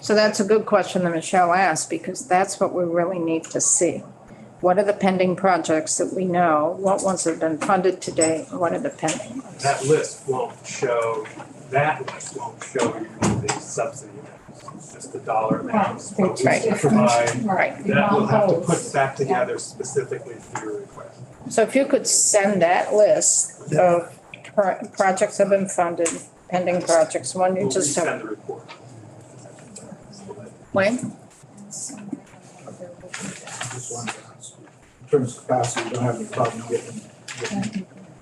S2: So that's a good question that Michelle asked, because that's what we really need to see. What are the pending projects that we know? What ones have been funded to date? And what are the pending ones?
S9: That list won't show you the subsidy amounts, just the dollar amounts. But we
S2: Right.
S9: can provide,
S2: Right.
S9: that we'll have to put back together specifically for your request.
S2: So if you could send that list of projects that have been funded, pending projects, one you
S9: We'll
S2: just
S9: resend
S2: have.
S9: the report.
S2: Wayne?
S6: Just one, in terms of capacity, we don't have any problem getting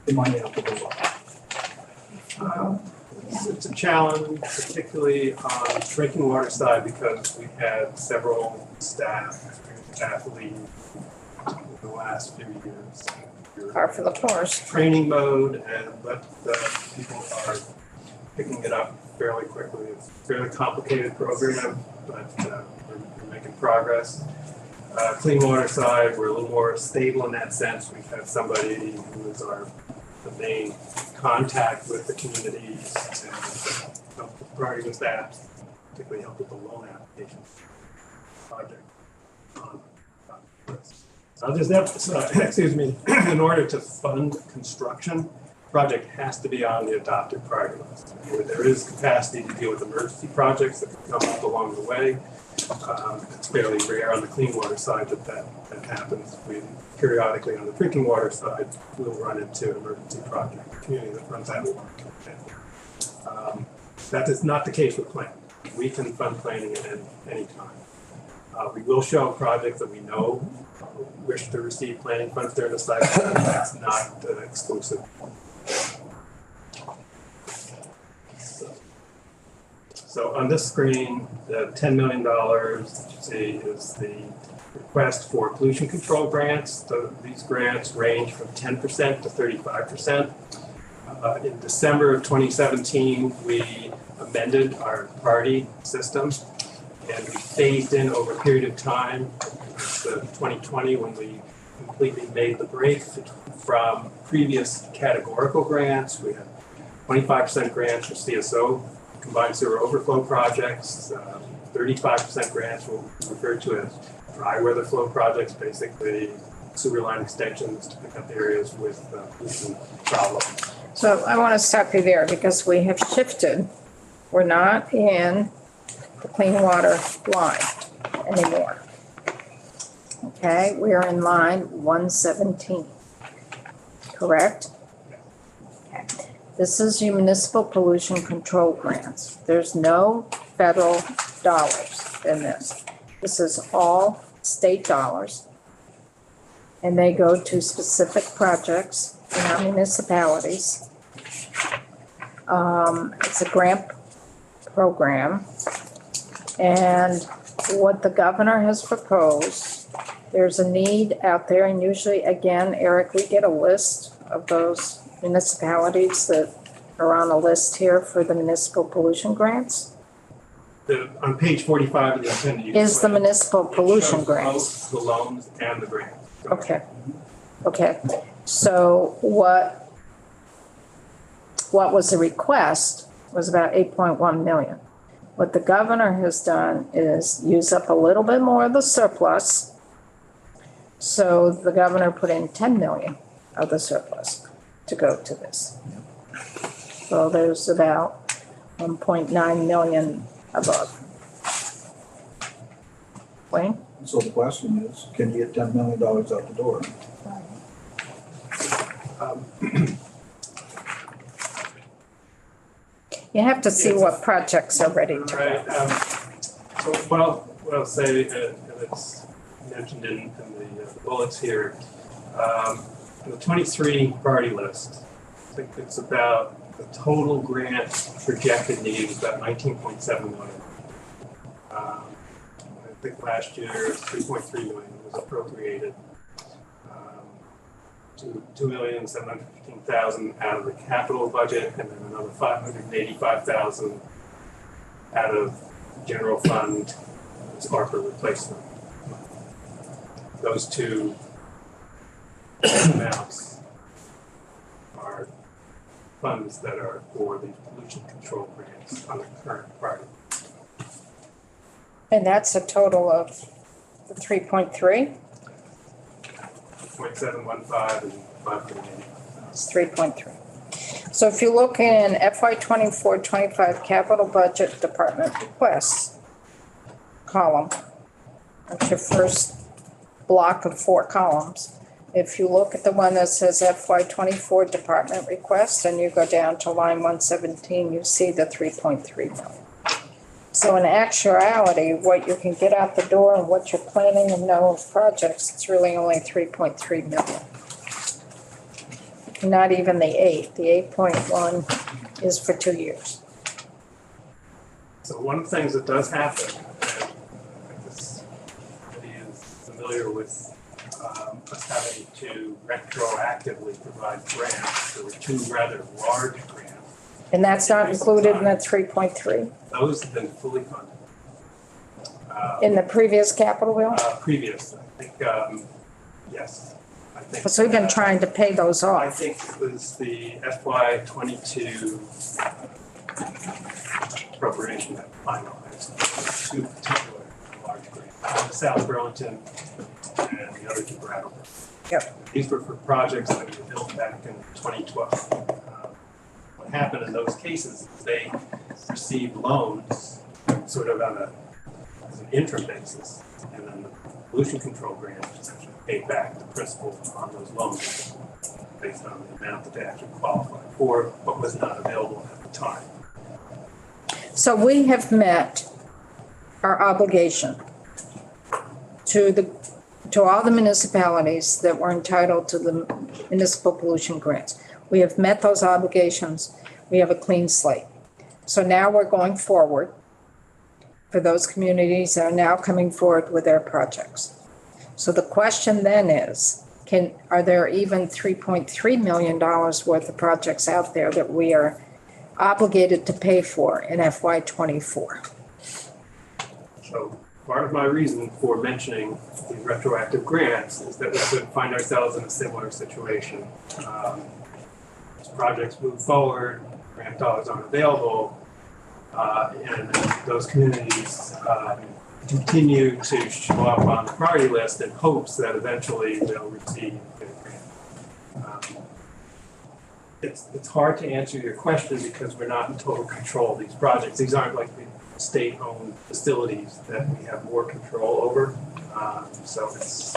S6: the money out the door.
S9: It's a challenge, particularly on the drinking water side, because we've had several staff leave in the last few years.
S2: Par for the course.
S9: Training mode, but people are picking it up fairly quickly. It's a fairly complicated program, but we're making progress. Clean water side, we're a little more stable in that sense. We've had somebody who is the main contact with the communities and help with priority with that, particularly help with the loan application project. I'll just emphasize, excuse me, in order to fund construction, project has to be on the adopted priority list. There is capacity to deal with emergency projects that come up along the way. It's fairly rare on the clean water side that happens. We periodically on the drinking water side, we'll run into an emergency project, a community that runs out of water. That is not the case with planning. We can fund planning at any time. We will show projects that we know wish to receive planning funds during the cycle. That's not exclusive. So on this screen, the $10 million that you see is the request for pollution control grants. So these grants range from 10% to 35%. In December of 2017, we amended our priority system and we phased in over a period of time. It's 2020 when we completely made the break from previous categorical grants. We had 25% grants for CSO, combined sewer overflow projects, 35% grants we'll refer to as dry weather flow projects, basically sewer line extensions to pick up areas with pollution problems.
S2: So I want to stop you there because we have shifted. We're not in the clean water line anymore. Okay, we are in line 117, correct? Okay. This is your municipal pollution control grants. There's no federal dollars in this. This is all state dollars. And they go to specific projects in our municipalities. It's a grant program. And what the governor has proposed, there's a need out there, and usually, again, Eric, we get a list of those municipalities that are on the list here for the municipal pollution grants.
S9: On page 45 of the appendix.
S2: Is the municipal pollution grants.
S9: Both the loans and the grants.
S2: Okay, okay. So what was the request was about 8.1 million. What the governor has done is use up a little bit more of the surplus. So the governor put in 10 million of the surplus to go to this. So there's about 1.9 million above. Wayne?
S6: So the question is, can you get $10 million out the door?
S2: You have to see what projects are ready to
S9: Right.
S2: go.
S9: So what I'll say, and it's mentioned in the bullets here, the 23 priority list, I think it's about the total grant projected need is about 19.7 million. I think last year 3.3 million was appropriated. 2,715,000 out of the capital budget, and then another 585,000 out of general fund as ARPA replacement. Those two amounts are funds that are for the pollution control grants on the current priority.
S2: And that's a total of the 3.3?
S9: 0.715 and 5.8.
S2: It's 3.3. So if you look in FY 24-25 capital budget department requests column, that's your first block of 4 columns. If you look at the one that says FY 24 department request and you go down to line 117, you see the 3.3 million. So in actuality, what you can get out the door and what you're planning in those projects, it's really only 3.3 million. Not even the 8. The 8.1 is for 2 years.
S9: So one of the things that does happen, and this committee is familiar with us having to retroactively provide grants. There were 2 rather large grants.
S2: And that's not included in the 3.3
S9: Those have been fully funded.
S2: in the previous capital bill?
S9: Previous, I think, yes. I think.
S2: Because we've been trying to pay those
S9: I
S2: off.
S9: think it was the FY 22 appropriation that finalized 2 particular large grants. The South Burlington and the other 2 Brattleboro.
S2: Yep.
S9: These were for projects that were built back in 2012. What happened in those cases is they received loans sort of as an interim basis, and then the pollution control grant essentially paid back the principal on those loans based on the amount that they actually qualified for, but was not available at the time.
S2: So we have met our obligation to all the municipalities that were entitled to the municipal pollution grants. We have met those obligations. We have a clean slate. So now we're going forward for those communities that are now coming forward with their projects. So the question then is, are there even $3.3 million worth of projects out there that we are obligated to pay for in FY 24?
S9: So part of my reason for mentioning the retroactive grants is that we could find ourselves in a similar situation. As projects move forward, grant dollars aren't available, and those communities continue to show up on the priority list in hopes that eventually they'll receive a grant. It's hard to answer your question because we're not in total control of these projects. These aren't like the state-owned facilities that we have more control over. So it's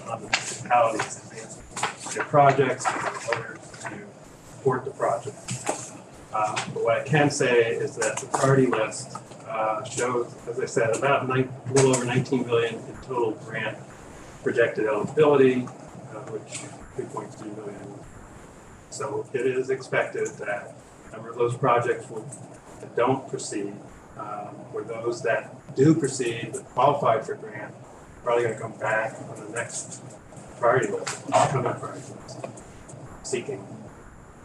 S9: on the municipalities to advance their projects and their voters to support the project. But what I can say is that the priority list shows, as I said, about a little over 19 million in total grant projected eligibility, which 3.3 million. So it is expected that a number of those projects that don't proceed, or those that do proceed but qualified for grant, probably going to come back on the next priority list, upcoming priority list, seeking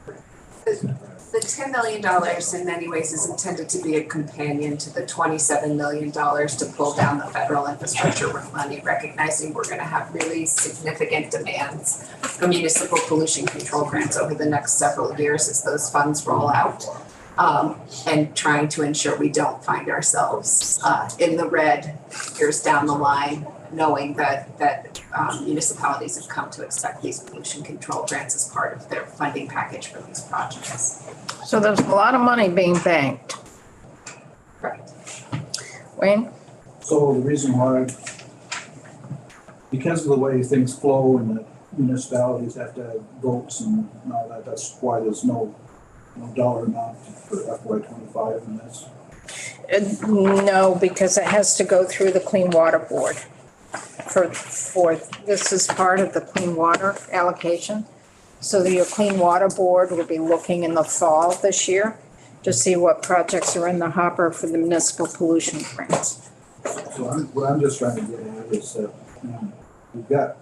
S9: grant.
S3: The $10 million in many ways is intended to be a companion to the $27 million to pull down the federal infrastructure money, recognizing we're going to have really significant demands for municipal pollution control grants over the next several years as those funds roll out, and trying to ensure we don't find ourselves in the red years down the line, knowing that municipalities have come to expect these pollution control grants as part of their funding package for these projects.
S2: So there's a lot of money being banked.
S3: Correct.
S2: Wayne?
S6: So the reason why, because of the way things flow and the municipalities have to have votes and all that, that's why there's no dollar amount for FY 25 in this.
S2: No, because it has to go through the Clean Water Board. This is part of the clean water allocation. So your Clean Water Board will be looking in the fall this year to see what projects are in the hopper for the municipal pollution grants.
S6: So what I'm just trying to get at is that, we've got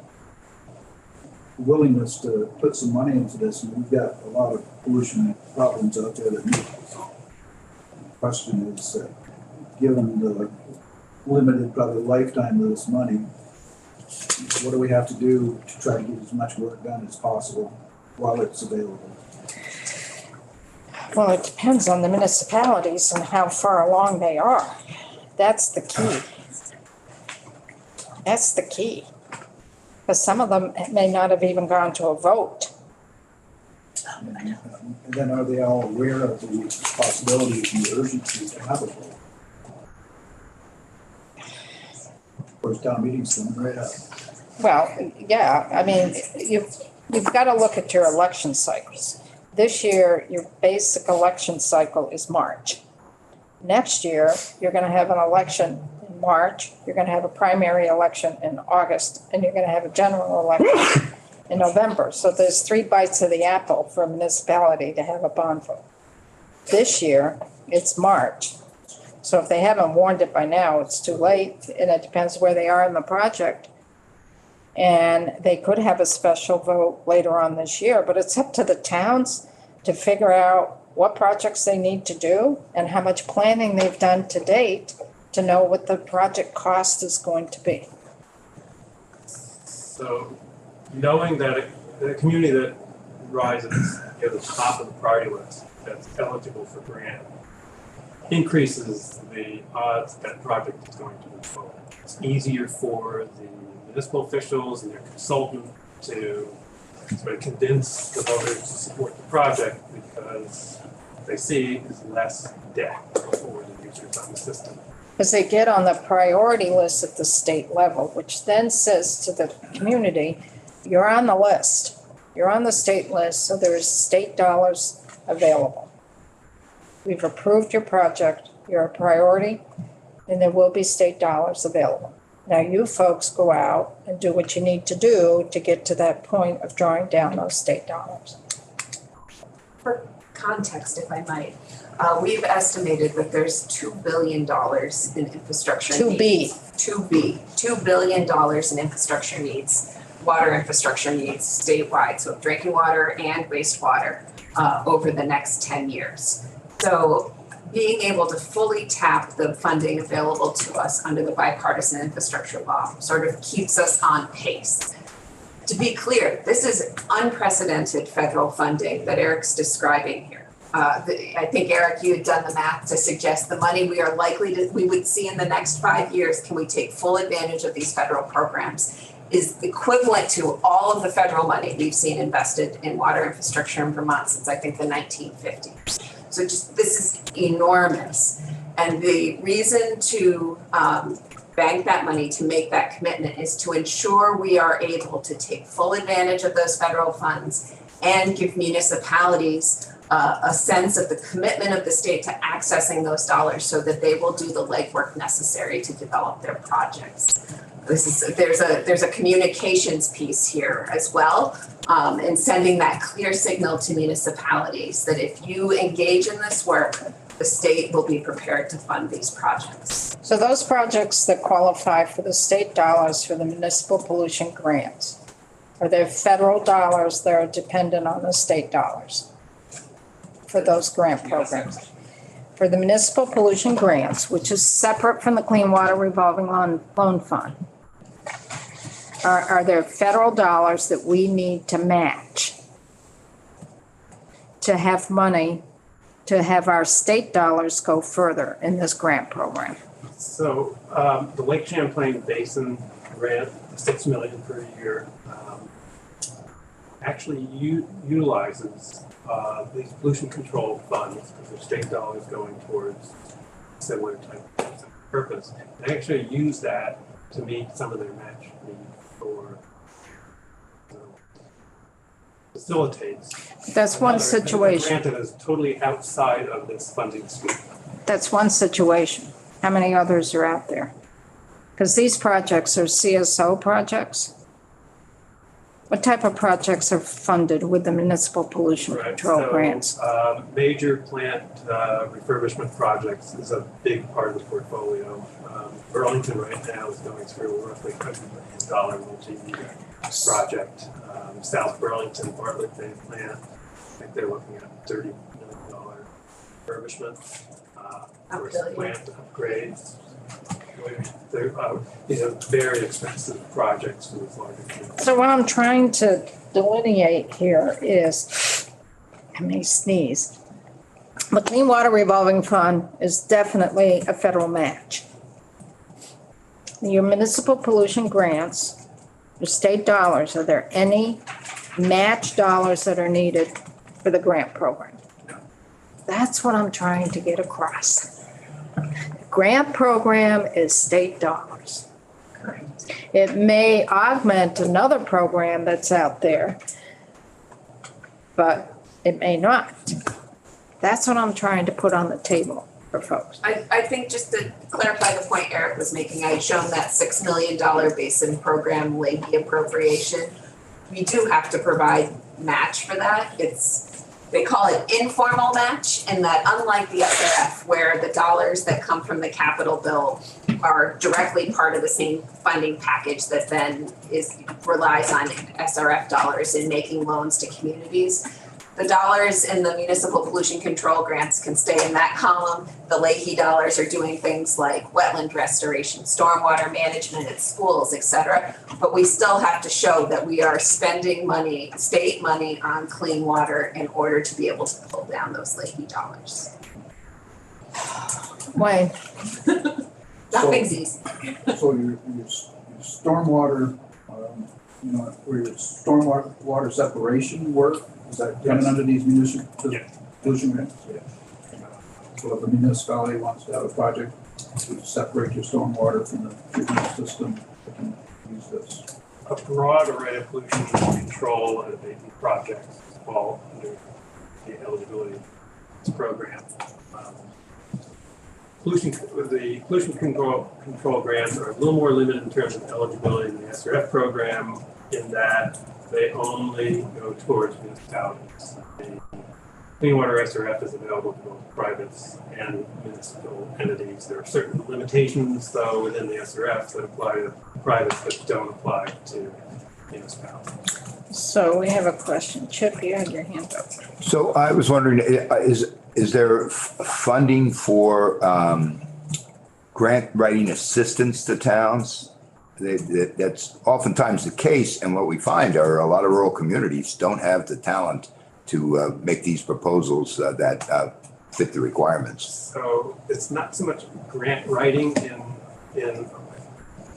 S6: willingness to put some money into this, and we've got a lot of pollution problems out there that need help. The question is, given the limited probably lifetime of this money, what do we have to do to try to get as much work done as possible while it's available?
S2: Well, it depends on the municipalities and how far along they are. That's the key. That's the key. Because some of them may not have even gone to a vote.
S6: And then are they all aware of the possibilities and the urgency to have a vote? Of course, town meeting's coming right up.
S2: Well, yeah, I mean, you've got to look at your election cycles. This year, your basic election cycle is March. Next year, you're going to have an election in March, you're going to have a primary election in August, and you're going to have a general election in November. So there's 3 bites of the apple for a municipality to have a bond vote. This year, it's March. So if they haven't warned it by now, it's too late, and it depends where they are in the project. And they could have a special vote later on this year, but it's up to the towns to figure out what projects they need to do and how much planning they've done to date to know what the project cost is going to be.
S9: So knowing that a community that rises near the top of the priority list that's eligible for grant increases the odds that project is going to move forward. It's easier for the municipal officials and their consultant to sort of convince the voters to support the project because they see is less debt for the users on the system.
S2: Because they get on the priority list at the state level, which then says to the community, you're on the list. You're on the state list, so there's state dollars available. We've approved your project, you're a priority, and there will be state dollars available. Now you folks go out and do what you need to do to get to that point of drawing down those state dollars.
S3: For context, if I might, we've estimated that there's $2 billion in infrastructure needs. $2 billion in infrastructure needs, water infrastructure needs statewide, so drinking water and wastewater over the next 10 years. So being able to fully tap the funding available to us under the bipartisan infrastructure law sort of keeps us on pace. To be clear, this is unprecedented federal funding that Eric's describing here. I think, Eric, you had done the math to suggest the money we would see in the next 5 years, can we take full advantage of these federal programs, is equivalent to all of the federal money we've seen invested in water infrastructure in Vermont since I think the 1950s. So just this is enormous. And the reason to bank that money, to make that commitment, is to ensure we are able to take full advantage of those federal funds and give municipalities a sense of the commitment of the state to accessing those dollars so that they will do the legwork necessary to develop their projects. There's a communications piece here as well, and sending that clear signal to municipalities that if you engage in this work, the state will be prepared to fund these projects.
S2: So those projects that qualify for the state dollars for the municipal pollution grants, are there federal dollars that are dependent on the state dollars for those grant programs? For the municipal pollution grants, which is separate from the Clean Water Revolving Loan Fund, are there federal dollars that we need to match to have money, to have our state dollars go further in this grant program?
S9: So the Lake Champlain Basin grant, $6 million per year, actually utilizes these pollution control funds because there's state dollars going towards similar type of purpose. They actually use that to meet some of their match needs for facilitates.
S2: That's one situation.
S9: Grant that is totally outside of this funding scheme.
S2: That's one situation. How many others are out there? Because these projects are CSO projects. What type of projects are funded with the municipal pollution control grants?
S9: Major plant refurbishment projects is a big part of the portfolio. Burlington right now is going through a roughly $100 million multi-year project. South Burlington Bartlett Bay plant, I think they're looking at $30 million refurbishment. Plant upgrades. They're, very expensive projects for these larger communities.
S2: So what I'm trying to delineate here is, I may sneeze. The Clean Water Revolving Fund is definitely a federal match. Your municipal pollution grants, your state dollars, are there any match dollars that are needed for the grant program? That's what I'm trying to get across. The grant program is state dollars. It may augment another program that's out there, but it may not. That's what I'm trying to put on the table for folks.
S3: I think just to clarify the point Eric was making, I had shown that $6 million basin program leahy appropriation. We do have to provide match for that. They call it informal match, and that unlike the SRF, where the dollars that come from the capital bill are directly part of the same funding package that then relies on SRF dollars in making loans to communities. The dollars in the municipal pollution control grants can stay in that column. The leahy dollars are doing things like wetland restoration, stormwater management at schools, et cetera. But we still have to show that we are spending money, state money on clean water in order to be able to pull down those leahy dollars.
S2: Wayne,
S3: Nothing's easy.
S6: So your stormwater, where your stormwater separation work, is that coming under these municipal pollution grants? Yeah. So if a municipality wants to have a project to separate your stormwater from the treatment system, they can use this.
S9: A broad array of pollution control and abatement projects fall under the eligibility of this program. The pollution control grants are a little more limited in terms of eligibility than the SRF program, in that they only go towards municipalities. The Clean Water SRF is available to both privates and municipal entities. There are certain limitations, though, within the SRF that apply to privates that don't apply to municipalities.
S2: so we have a question. Chip, you had your hand up.
S5: So I was wondering, is there funding for grant writing assistance to towns? That's oftentimes the case, and what we find are a lot of rural communities don't have the talent to make these proposals that fit the requirements.
S9: So it's not so much grant writing in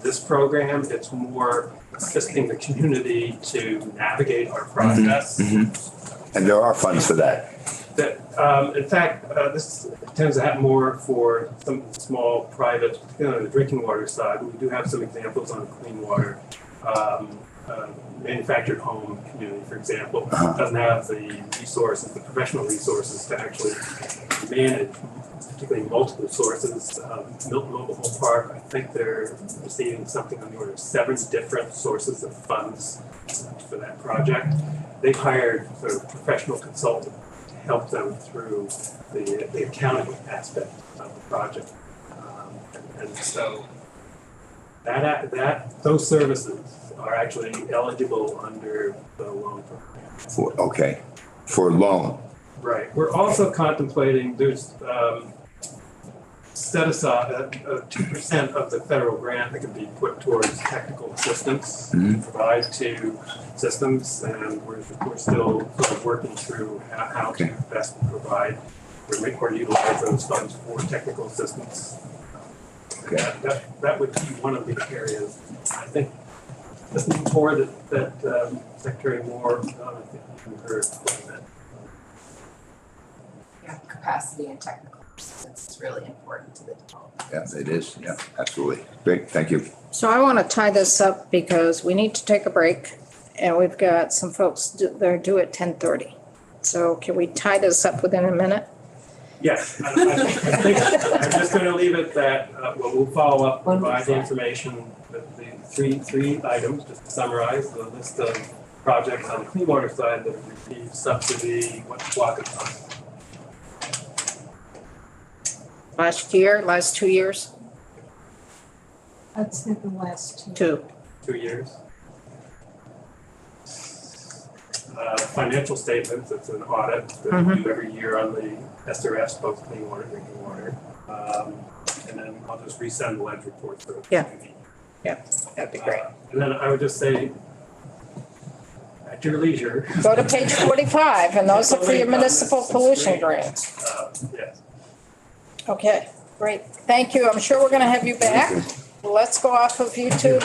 S9: this program, it's more assisting the community to navigate our process.
S5: Mm-hmm. And there are funds for that.
S9: In fact, this tends to happen more for some small private, particularly on the drinking water side. We do have some examples on clean water. Manufactured home community, for example, doesn't have the resources, the professional resources to actually manage, particularly multiple sources. Milton Mobile Home Park, I think they're receiving something on the order of 7 different sources of funds for that project. They've hired sort of professional consultants to help them through the accounting aspect of the project. And so those services are actually eligible under the loan program.
S5: For loan.
S9: Right. We're also contemplating, there's set aside 2% of the federal grant that can be put towards technical assistance to provide to systems, and we're still sort of working through how to best provide or utilize those funds for technical assistance. That would be one of the areas, I think, listening more that Secretary Moore, I think you heard that.
S3: Yeah, capacity and technical assistance is really important to the development.
S5: Yeah, it is. Yeah, absolutely. Great. Thank you.
S2: So I want to tie this up because we need to take a break, and we've got some folks that are due at 10:30. So can we tie this up within a minute?
S9: Yes, I think I'm just going to leave it that we'll follow up, provide the information, the three items, just to summarize the list of projects on the clean water side that have received subsidy, what block of time.
S2: Last 2 years?
S10: I'd say the last two.
S9: 2 years. Financial statements, it's an audit that we do every year on the SRFs, both clean water, drinking water. and then I'll just resend the ledge report for.
S2: Yeah. That'd be great.
S9: And then I would just say, at your leisure.
S2: Go to page 45, and those are for your municipal pollution grants.
S9: Yes.
S2: Okay, great. Thank you. I'm sure we're going to have you back. Let's go off of YouTube.